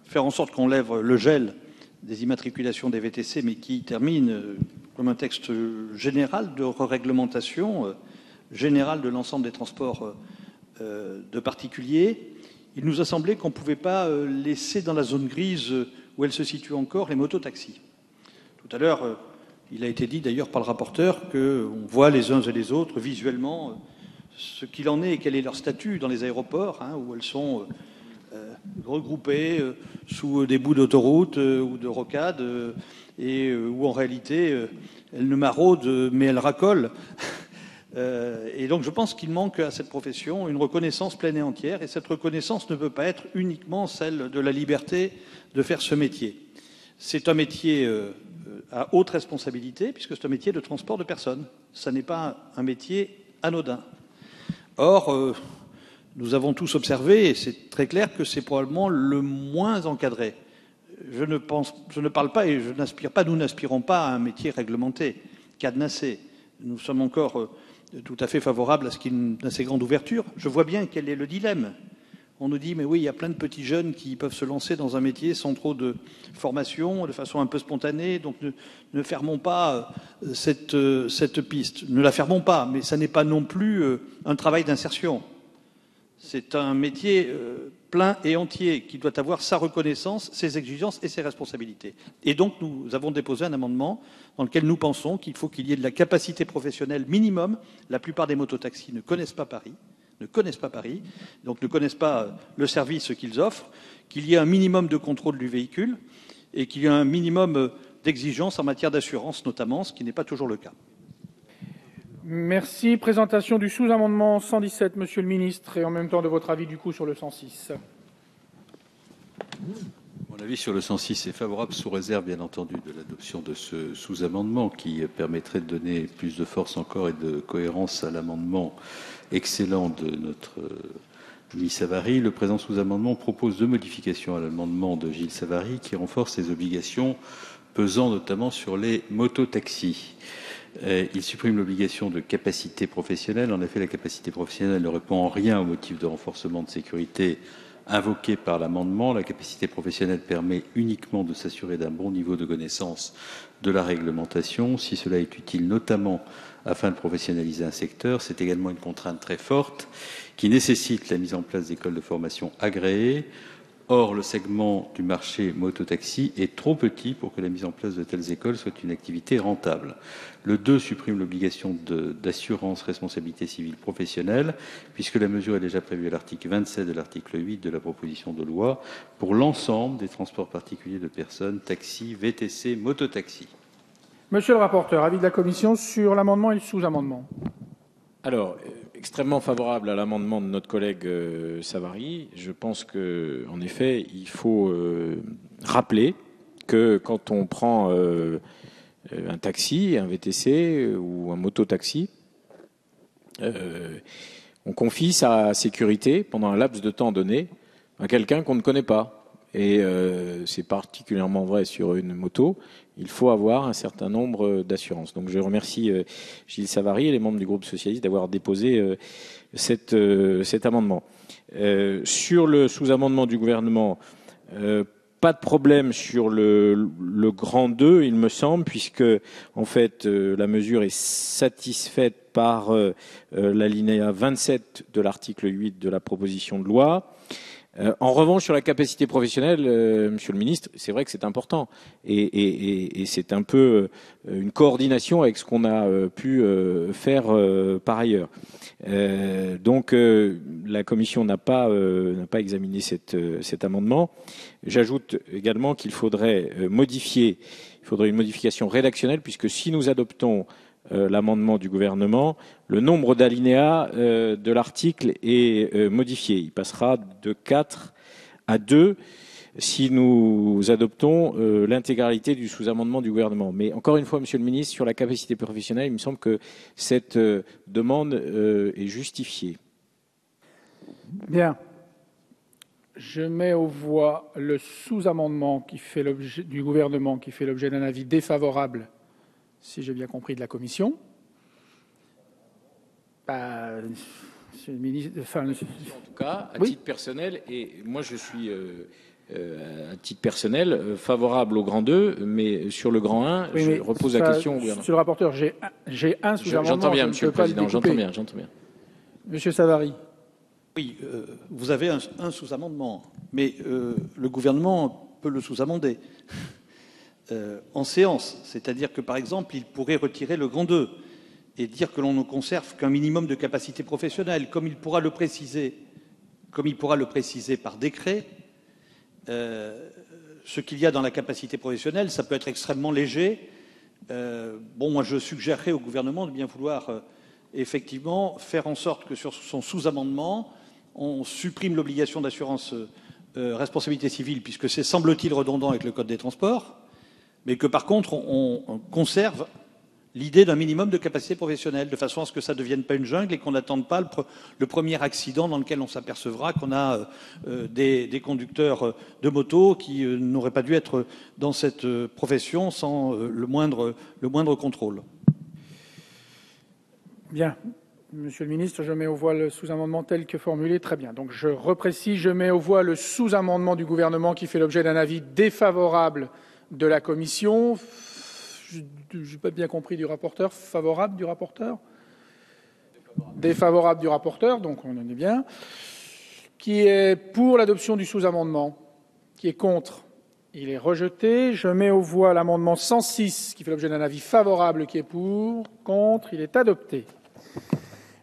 faire en sorte qu'on lève le gel des immatriculations des VTC, mais qui termine comme un texte général de réglementation générale de l'ensemble des transports de particuliers, il nous a semblé qu'on ne pouvait pas laisser dans la zone grise où elle se situe encore les mototaxis. Tout à l'heure, il a été dit d'ailleurs par le rapporteur qu'on voit les uns et les autres visuellement ce qu'il en est et quel est leur statut dans les aéroports, où elles sont regroupées sous des bouts d'autoroute ou de rocade, et où en réalité elles ne maraudent mais elles racolent. Et donc je pense qu'il manque à cette profession une reconnaissance pleine et entière, et cette reconnaissance ne peut pas être uniquement celle de la liberté de faire ce métier. C'est un métier à haute responsabilité, puisque c'est un métier de transport de personnes. Ça n'est pas un métier anodin. Or, nous avons tous observé, et c'est très clair, que c'est probablement le moins encadré. Je ne parle pas et je n'aspire pas, nous n'aspirons pas à un métier réglementé, cadenassé. Nous sommes encore tout à fait favorables à ce qu'il y ait une assez grande ouverture. Je vois bien quel est le dilemme. On nous dit, mais oui, il y a plein de petits jeunes qui peuvent se lancer dans un métier sans trop de formation, de façon un peu spontanée, donc ne fermons pas cette piste. Ne la fermons pas, mais ça n'est pas non plus un travail d'insertion. C'est un métier plein et entier qui doit avoir sa reconnaissance, ses exigences et ses responsabilités. Et donc, nous avons déposé un amendement dans lequel nous pensons qu'il faut qu'il y ait de la capacité professionnelle minimum. La plupart des mototaxis ne connaissent pas Paris, donc ne connaissent pas le service qu'ils offrent, qu'il y ait un minimum de contrôle du véhicule et qu'il y ait un minimum d'exigences en matière d'assurance notamment, ce qui n'est pas toujours le cas. Merci. Présentation du sous-amendement 117, monsieur le ministre, et en même temps de votre avis du coup sur le 106. Mon avis sur le 106 est favorable, sous réserve bien entendu de l'adoption de ce sous-amendement qui permettrait de donner plus de force encore et de cohérence à l'amendement excellent de notre Louis Savary. Le présent sous-amendement propose deux modifications à l'amendement de Gilles Savary qui renforcent les obligations pesant notamment sur les mototaxis. Il supprime l'obligation de capacité professionnelle. En effet, la capacité professionnelle ne répond en rien au motif de renforcement de sécurité invoqué par l'amendement. La capacité professionnelle permet uniquement de s'assurer d'un bon niveau de connaissance de la réglementation. Si cela est utile notamment afin de professionnaliser un secteur, c'est également une contrainte très forte qui nécessite la mise en place d'écoles de formation agréées. Or, le segment du marché mototaxi est trop petit pour que la mise en place de telles écoles soit une activité rentable. Le 2 supprime l'obligation d'assurance responsabilité civile professionnelle, puisque la mesure est déjà prévue à l'article 27 de l'article 8 de la proposition de loi pour l'ensemble des transports particuliers de personnes, taxis, VTC, mototaxi. Monsieur le rapporteur, avis de la commission sur l'amendement et le sous-amendement. Alors, extrêmement favorable à l'amendement de notre collègue Savary. Je pense qu'en effet, il faut rappeler que quand on prend un taxi, un VTC ou un mototaxi, on confie sa sécurité pendant un laps de temps donné à quelqu'un qu'on ne connaît pas. Et c'est particulièrement vrai sur une moto. Il faut avoir un certain nombre d'assurances. Donc je remercie Gilles Savary et les membres du groupe socialiste d'avoir déposé cet amendement. Sur le sous-amendement du gouvernement, pas de problème sur le grand 2, il me semble, puisque en fait la mesure est satisfaite par l'alinéa 27 de l'article 8 de la proposition de loi. En revanche, sur la capacité professionnelle, Monsieur le Ministre, c'est vrai que c'est important et c'est un peu une coordination avec ce qu'on a pu faire par ailleurs. Donc, la Commission n'a pas examiné cet amendement. J'ajoute également qu'il faudrait une modification rédactionnelle, puisque si nous adoptons l'amendement du gouvernement, le nombre d'alinéas de l'article est modifié. Il passera de 4 à 2 si nous adoptons l'intégralité du sous-amendement du gouvernement. Mais encore une fois, Monsieur le Ministre, sur la capacité professionnelle, il me semble que cette demande est justifiée. Bien. Je mets aux voix le sous-amendement du gouvernement qui fait l'objet d'un avis défavorable, si j'ai bien compris, de la commission. Monsieur le ministre, en tout cas, à titre personnel, et moi je suis à titre personnel favorable au grand 2, mais sur le grand 1, oui, je repose la question au gouvernement. Monsieur le rapporteur, j'ai un sous-amendement. J'entends bien, Monsieur le Président, j'entends bien. Monsieur Savary. Oui, vous avez un sous-amendement, mais le gouvernement peut le sous-amender en séance. C'est-à-dire que, par exemple, il pourrait retirer le grand 2 et dire que l'on ne conserve qu'un minimum de capacité professionnelle, comme il pourra le préciser par décret. Ce qu'il y a dans la capacité professionnelle, ça peut être extrêmement léger. Moi, je suggérerais au gouvernement de bien vouloir effectivement faire en sorte que sur son sous-amendement, on supprime l'obligation d'assurance responsabilité civile, puisque c'est, semble-t-il, redondant avec le Code des transports, mais que par contre, on conserve l'idée d'un minimum de capacité professionnelle, de façon à ce que ça ne devienne pas une jungle et qu'on n'attende pas le premier accident dans lequel on s'apercevra qu'on a des conducteurs de moto qui n'auraient pas dû être dans cette profession sans le moindre contrôle. Bien. Monsieur le ministre, je mets aux voix le sous-amendement tel que formulé. Très bien. Donc je reprécise, je mets aux voix le sous-amendement du gouvernement qui fait l'objet d'un avis défavorable de la commission. Je n'ai pas bien compris du rapporteur. Favorable du rapporteur ? Défavorable du rapporteur, donc on en est bien. Qui est pour l'adoption du sous-amendement ? Qui est contre ? Il est rejeté. Je mets aux voix l'amendement 106 qui fait l'objet d'un avis favorable. Qui est pour ? Contre ? Il est adopté.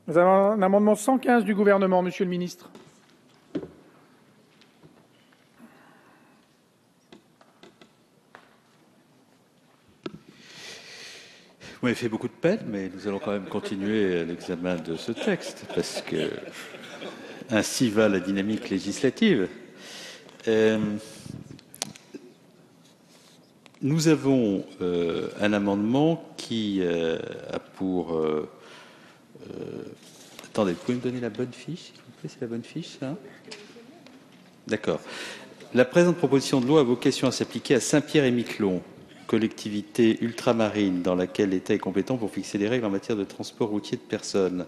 Nous avons un amendement 115 du gouvernement, Monsieur le ministre. Vous m'avez fait beaucoup de peine, mais nous allons quand même continuer l'examen de ce texte, parce que ainsi va la dynamique législative. Nous avons un amendement qui a pour... attendez, vous pouvez me donner la bonne fiche, s'il vous que c'est la bonne fiche, ça? D'accord. La présente proposition de loi a vocation à s'appliquer à Saint-Pierre-et-Miquelon, collectivité ultramarine dans laquelle l'État est compétent pour fixer les règles en matière de transport routier de personnes.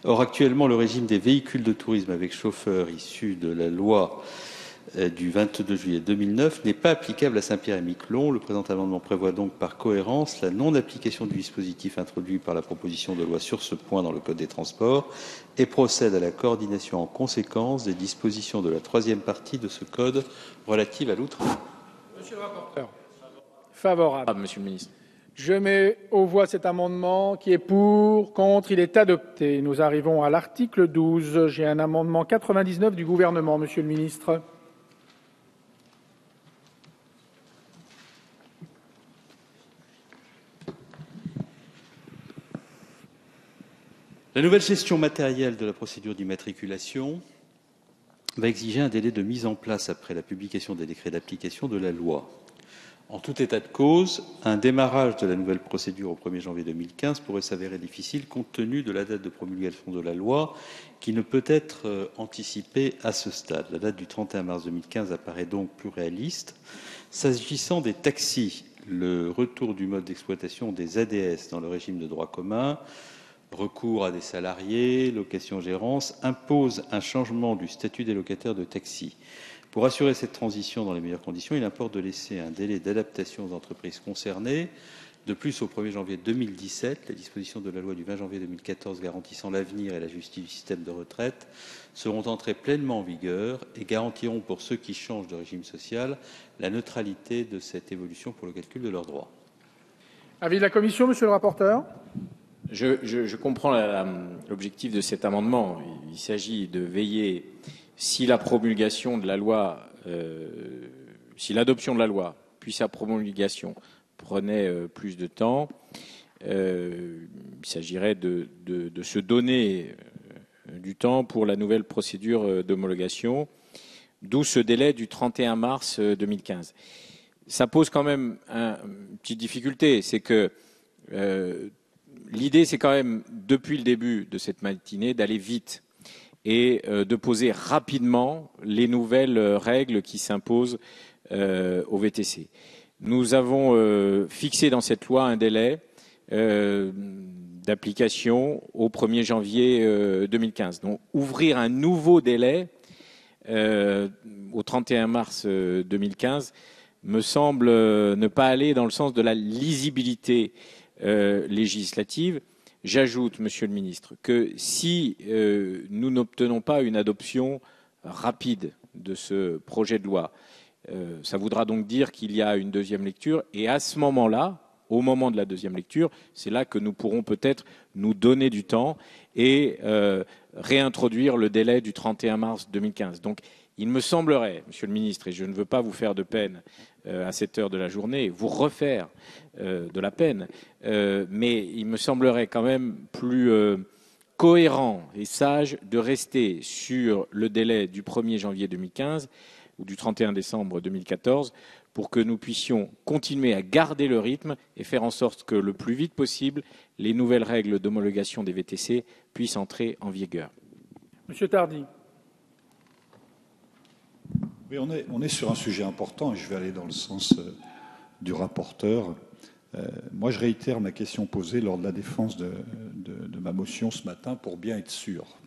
Or, actuellement, le régime des véhicules de tourisme avec chauffeur issu de la loi du 22 juillet 2009 n'est pas applicable à Saint-Pierre-et-Miquelon. Le présent amendement prévoit donc par cohérence la non-application du dispositif introduit par la proposition de loi sur ce point dans le Code des transports et procède à la coordination en conséquence des dispositions de la troisième partie de ce code relative à l'outre-mer. Monsieur le rapporteur. Favorable. Monsieur le ministre. Je mets aux voix cet amendement qui est pour, contre, il est adopté. Nous arrivons à l'article 12. J'ai un amendement 99 du gouvernement, monsieur le ministre. La nouvelle gestion matérielle de la procédure d'immatriculation va exiger un délai de mise en place après la publication des décrets d'application de la loi. En tout état de cause, un démarrage de la nouvelle procédure au 1er janvier 2015 pourrait s'avérer difficile compte tenu de la date de promulgation de la loi qui ne peut être anticipée à ce stade. La date du 31 mars 2015 apparaît donc plus réaliste. S'agissant des taxis, le retour du mode d'exploitation des ADS dans le régime de droit commun, recours à des salariés, location-gérance, impose un changement du statut des locataires de taxi. Pour assurer cette transition dans les meilleures conditions, il importe de laisser un délai d'adaptation aux entreprises concernées. De plus, au 1er janvier 2017, les dispositions de la loi du 20 janvier 2014 garantissant l'avenir et la justice du système de retraite seront entrées pleinement en vigueur et garantiront pour ceux qui changent de régime social la neutralité de cette évolution pour le calcul de leurs droits. Avis de la commission, monsieur le rapporteur. Je comprends l'objectif de cet amendement. Il s'agit de veiller, si la promulgation de la loi, si l'adoption de la loi, puis sa promulgation prenait plus de temps, il s'agirait de se donner du temps pour la nouvelle procédure d'homologation, d'où ce délai du 31 mars 2015. Ça pose quand même une petite difficulté, c'est que l'idée, c'est quand même, depuis le début de cette matinée, d'aller vite et de poser rapidement les nouvelles règles qui s'imposent au VTC. Nous avons fixé dans cette loi un délai d'application au 1er janvier 2015. Donc, ouvrir un nouveau délai au 31 mars 2015 me semble ne pas aller dans le sens de la lisibilité législative. J'ajoute, monsieur le ministre, que si nous n'obtenons pas une adoption rapide de ce projet de loi, ça voudra donc dire qu'il y a une deuxième lecture et à ce moment-là, au moment de la deuxième lecture, c'est là que nous pourrons peut-être nous donner du temps et réintroduire le délai du 31 mars 2015. Donc, il me semblerait, monsieur le ministre, et je ne veux pas vous faire de peine à cette heure de la journée, vous refaire de la peine, mais il me semblerait quand même plus cohérent et sage de rester sur le délai du 1er janvier 2015 ou du 31 décembre 2014 pour que nous puissions continuer à garder le rythme et faire en sorte que le plus vite possible, les nouvelles règles d'homologation des VTC puissent entrer en vigueur. Monsieur Tardy. Oui, on est sur un sujet important et je vais aller dans le sens du rapporteur. Moi, je réitère ma question posée lors de la défense de ma motion ce matin pour bien être sûr.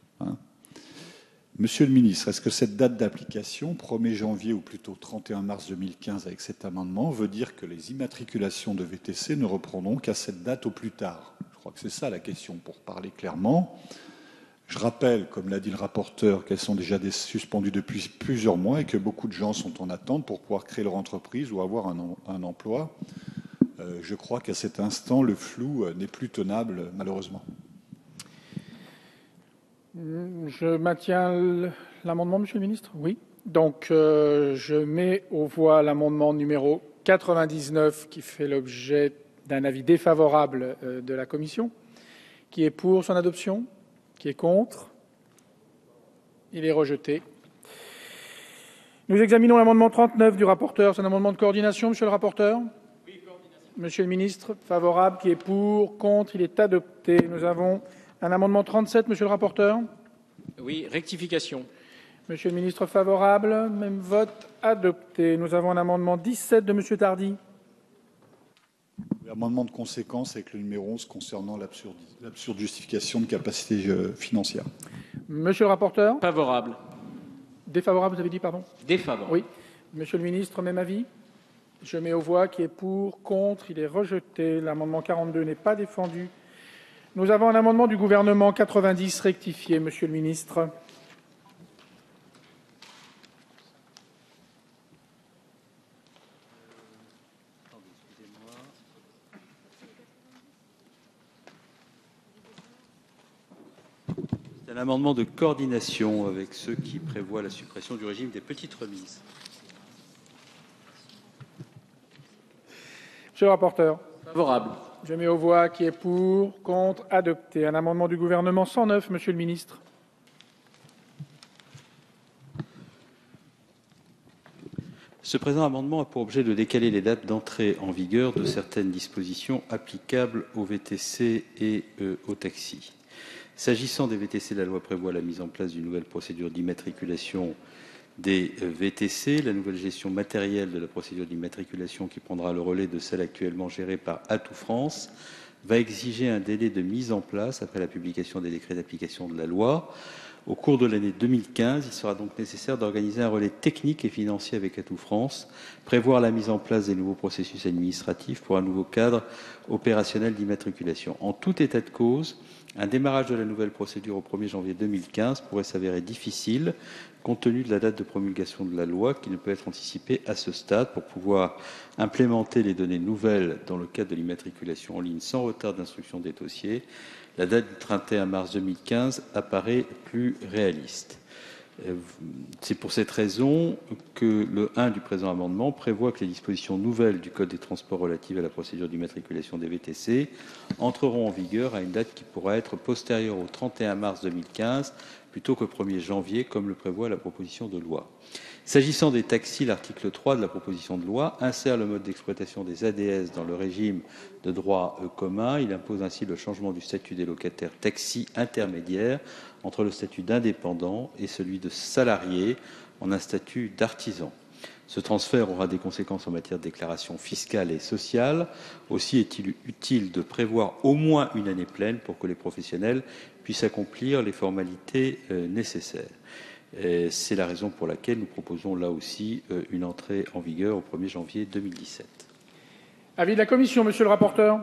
Monsieur le ministre, est-ce que cette date d'application, 1er janvier ou plutôt 31 mars 2015 avec cet amendement, veut dire que les immatriculations de VTC ne reprendront qu'à cette date au plus tard? Je crois que c'est ça la question pour parler clairement. Je rappelle, comme l'a dit le rapporteur, qu'elles sont déjà suspendues depuis plusieurs mois et que beaucoup de gens sont en attente pour pouvoir créer leur entreprise ou avoir un emploi. Je crois qu'à cet instant, le flou n'est plus tenable, malheureusement. Je maintiens l'amendement, monsieur le ministre. Oui. Donc, je mets aux voix l'amendement numéro 99 qui fait l'objet d'un avis défavorable de la commission. Qui est pour son adoption? Qui est contre? Il est rejeté. Nous examinons l'amendement 39 du rapporteur. C'est un amendement de coordination, monsieur le rapporteur? Oui, coordination. Monsieur le ministre, favorable. Qui est pour? Contre? Il est adopté. Nous avons un amendement 37, monsieur le rapporteur? Oui, rectification. Monsieur le ministre, favorable. Même vote, adopté. Nous avons un amendement 17 de Monsieur Tardy. Amendement de conséquence avec le numéro 11 concernant l'absurde justification de capacité financière. Monsieur le rapporteur. Favorable. Défavorable, vous avez dit, pardon? Défavorable. Oui. Monsieur le ministre, même avis? Je mets aux voix qui est pour, contre, il est rejeté. L'amendement 42 n'est pas défendu. Nous avons un amendement du gouvernement 90 rectifié, monsieur le ministre. C'est un amendement de coordination avec ceux qui prévoient la suppression du régime des petites remises. Monsieur le rapporteur. Favorable. Je mets aux voix qui est pour, contre, adopté. Un amendement du gouvernement 109, monsieur le ministre. Ce présent amendement a pour objet de décaler les dates d'entrée en vigueur de certaines dispositions applicables aux VTC et aux taxis. S'agissant des VTC, la loi prévoit la mise en place d'une nouvelle procédure d'immatriculation des VTC. La nouvelle gestion matérielle de la procédure d'immatriculation, qui prendra le relais de celle actuellement gérée par Atout France, va exiger un délai de mise en place après la publication des décrets d'application de la loi. Au cours de l'année 2015, il sera donc nécessaire d'organiser un relais technique et financier avec Atout France, prévoir la mise en place des nouveaux processus administratifs pour un nouveau cadre opérationnel d'immatriculation. En tout état de cause, un démarrage de la nouvelle procédure au 1er janvier 2015 pourrait s'avérer difficile, compte tenu de la date de promulgation de la loi qui ne peut être anticipée à ce stade. Pour pouvoir implémenter les données nouvelles dans le cadre de l'immatriculation en ligne sans retard d'instruction des dossiers, la date du 31 mars 2015 apparaît plus réaliste. C'est pour cette raison que le 1 du présent amendement prévoit que les dispositions nouvelles du Code des transports relatives à la procédure d'immatriculation des VTC entreront en vigueur à une date qui pourra être postérieure au 31 mars 2015 plutôt qu'au 1er janvier, comme le prévoit la proposition de loi. S'agissant des taxis, l'article 3 de la proposition de loi insère le mode d'exploitation des ADS dans le régime de droit commun. Il impose ainsi le changement du statut des locataires taxis intermédiaires entre le statut d'indépendant et celui de salarié en un statut d'artisan. Ce transfert aura des conséquences en matière de déclaration fiscale et sociale. Aussi est-il utile de prévoir au moins une année pleine pour que les professionnels puissent accomplir les formalités nécessaires. C'est la raison pour laquelle nous proposons là aussi une entrée en vigueur au 1er janvier 2017. Avis de la commission, monsieur le rapporteur.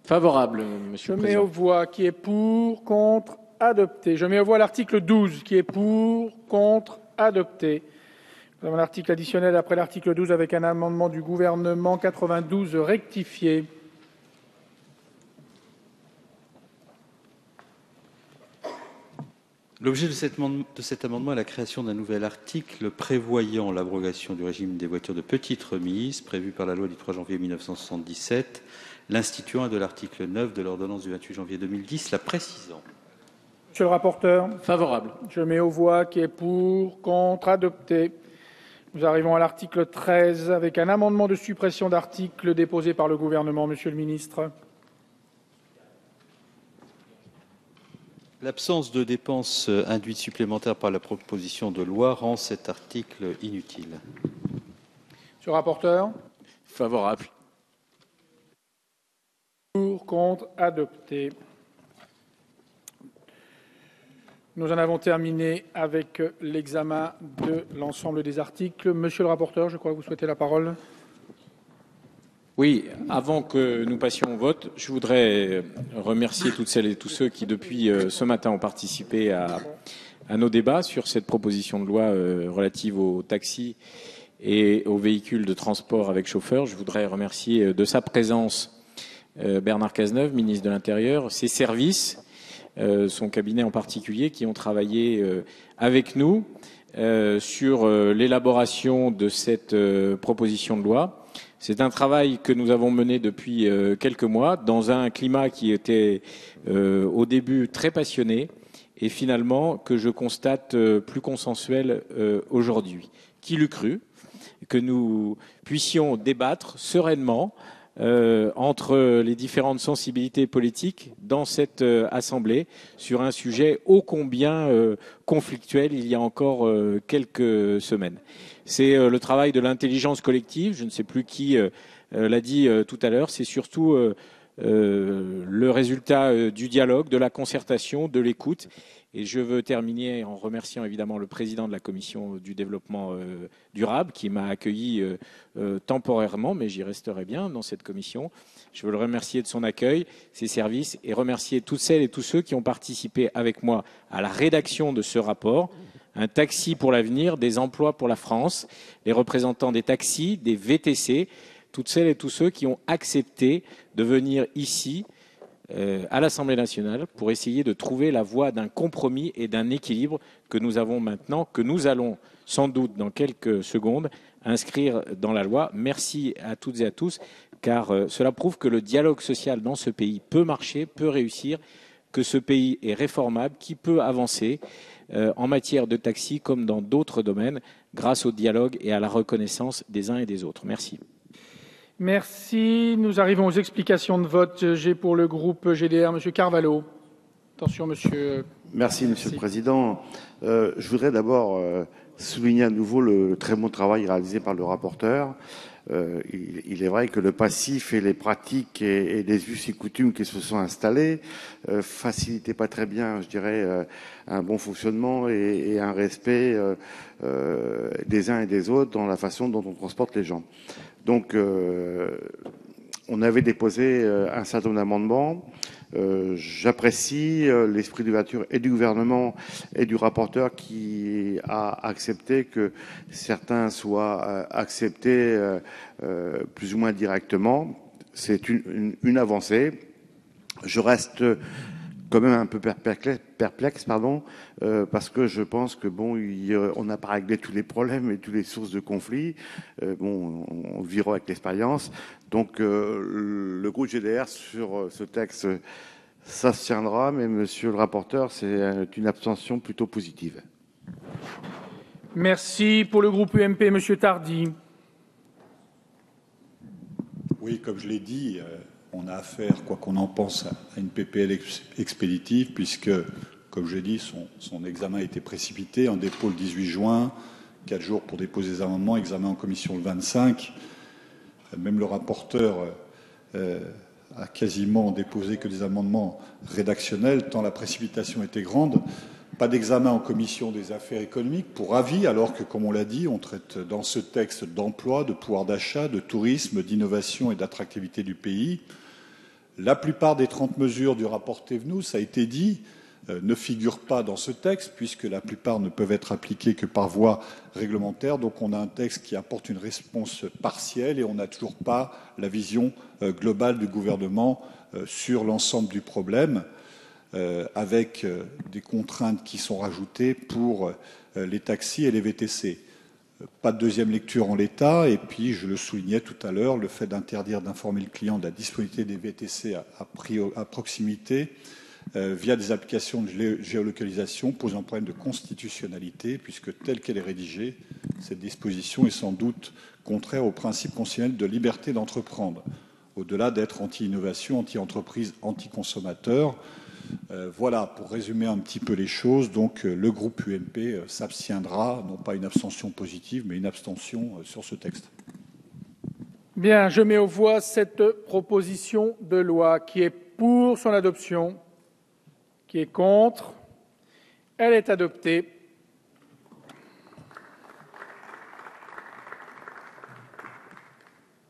Favorable, monsieur le président. Je mets aux voix qui est pour, contre, adopté. Je mets aux voix l'article 12 qui est pour, contre, adopté. Nous avons un article additionnel après l'article 12 avec un amendement du gouvernement 92 rectifié. L'objet de cet amendement est la création d'un nouvel article prévoyant l'abrogation du régime des voitures de petite remise prévu par la loi du 3 janvier 1977, l'instituant et de l'article 9 de l'ordonnance du 28 janvier 2010, la précisant. Monsieur le rapporteur. Favorable. Je mets aux voix qui est pour, contre, adopté. Nous arrivons à l'article 13 avec un amendement de suppression d'article déposé par le gouvernement. Monsieur le ministre. L'absence de dépenses induites supplémentaires par la proposition de loi rend cet article inutile. Monsieur le rapporteur. Favorable. Pour, contre, adopté. Nous en avons terminé avec l'examen de l'ensemble des articles. Monsieur le rapporteur, je crois que vous souhaitez la parole. Oui, avant que nous passions au vote, je voudrais remercier toutes celles et tous ceux qui, depuis ce matin, ont participé à nos débats sur cette proposition de loi relative aux taxis et aux véhicules de transport avec chauffeur. Je voudrais remercier de sa présence Bernard Cazeneuve, ministre de l'Intérieur, ses services, son cabinet en particulier, qui ont travaillé avec nous sur l'élaboration de cette proposition de loi. C'est un travail que nous avons mené depuis quelques mois dans un climat qui était au début très passionné et finalement que je constate plus consensuel aujourd'hui. Qui l'eût cru que nous puissions débattre sereinement entre les différentes sensibilités politiques dans cette Assemblée sur un sujet ô combien conflictuel il y a encore quelques semaines. C'est le travail de l'intelligence collective, je ne sais plus qui l'a dit tout à l'heure, c'est surtout le résultat du dialogue, de la concertation, de l'écoute. Et je veux terminer en remerciant évidemment le président de la commission du développement durable qui m'a accueilli temporairement, mais j'y resterai bien dans cette commission. Je veux le remercier de son accueil, ses services, et remercier toutes celles et tous ceux qui ont participé avec moi à la rédaction de ce rapport. Un taxi pour l'avenir, des emplois pour la France, les représentants des taxis, des VTC, toutes celles et tous ceux qui ont accepté de venir ici à l'Assemblée nationale pour essayer de trouver la voie d'un compromis et d'un équilibre que nous avons maintenant, que nous allons sans doute dans quelques secondes inscrire dans la loi. Merci à toutes et à tous, car cela prouve que le dialogue social dans ce pays peut marcher, peut réussir, que ce pays est réformable, qui peut avancer en matière de taxi comme dans d'autres domaines, grâce au dialogue et à la reconnaissance des uns et des autres. Merci. Merci. Nous arrivons aux explications de vote. J'ai pour le groupe GDR, M. Carvalho. Attention, monsieur. Merci, Monsieur le Président. Je voudrais d'abord souligner à nouveau le très bon travail réalisé par le rapporteur. Il est vrai que le passif et les pratiques et les us et coutumes qui se sont installés facilitaient pas très bien, je dirais, un bon fonctionnement et un respect des uns et des autres dans la façon dont on transporte les gens. Donc, on avait déposé un certain nombre d'amendements. J'apprécie l'esprit d'ouverture et du gouvernement et du rapporteur qui a accepté que certains soient acceptés plus ou moins directement. C'est une avancée. Je reste quand même un peu perplexe, parce que je pense que on n'a pas réglé tous les problèmes et toutes les sources de conflits. On vivra avec l'expérience. Donc, le groupe GDR sur ce texte s'abstiendra, mais Monsieur le rapporteur, c'est une abstention plutôt positive. Merci. Pour le groupe UMP, Monsieur Tardy. Oui, comme je l'ai dit, on a affaire, quoi qu'on en pense, à une PPL expéditive, puisque, comme je l'ai dit, son examen a été précipité, en dépôt le 18 juin, 4 jours pour déposer des amendements, examen en commission le 25. Même le rapporteur a quasiment déposé que des amendements rédactionnels, tant la précipitation était grande. Pas d'examen en commission des affaires économiques pour avis, alors que, comme on l'a dit, on traite dans ce texte d'emploi, de pouvoir d'achat, de tourisme, d'innovation et d'attractivité du pays. La plupart des 30 mesures du rapport Thévenoud, ça a été dit, ne figurent pas dans ce texte, puisque la plupart ne peuvent être appliquées que par voie réglementaire. Donc on a un texte qui apporte une réponse partielle et on n'a toujours pas la vision globale du gouvernement sur l'ensemble du problème, avec des contraintes qui sont rajoutées pour les taxis et les VTC. Pas de deuxième lecture en l'état, et puis, je le soulignais tout à l'heure, le fait d'interdire d'informer le client de la disponibilité des VTC à proximité via des applications de géolocalisation pose un problème de constitutionnalité, puisque telle qu'elle est rédigée, cette disposition est sans doute contraire au principe constitutionnel de liberté d'entreprendre, au-delà d'être anti-innovation, anti-entreprise, anti-consommateur. Voilà, pour résumer un petit peu les choses, donc le groupe UMP s'abstiendra, non pas une abstention positive, mais une abstention sur ce texte. Bien, je mets aux voix cette proposition de loi qui est pour son adoption, qui est contre. Elle est adoptée.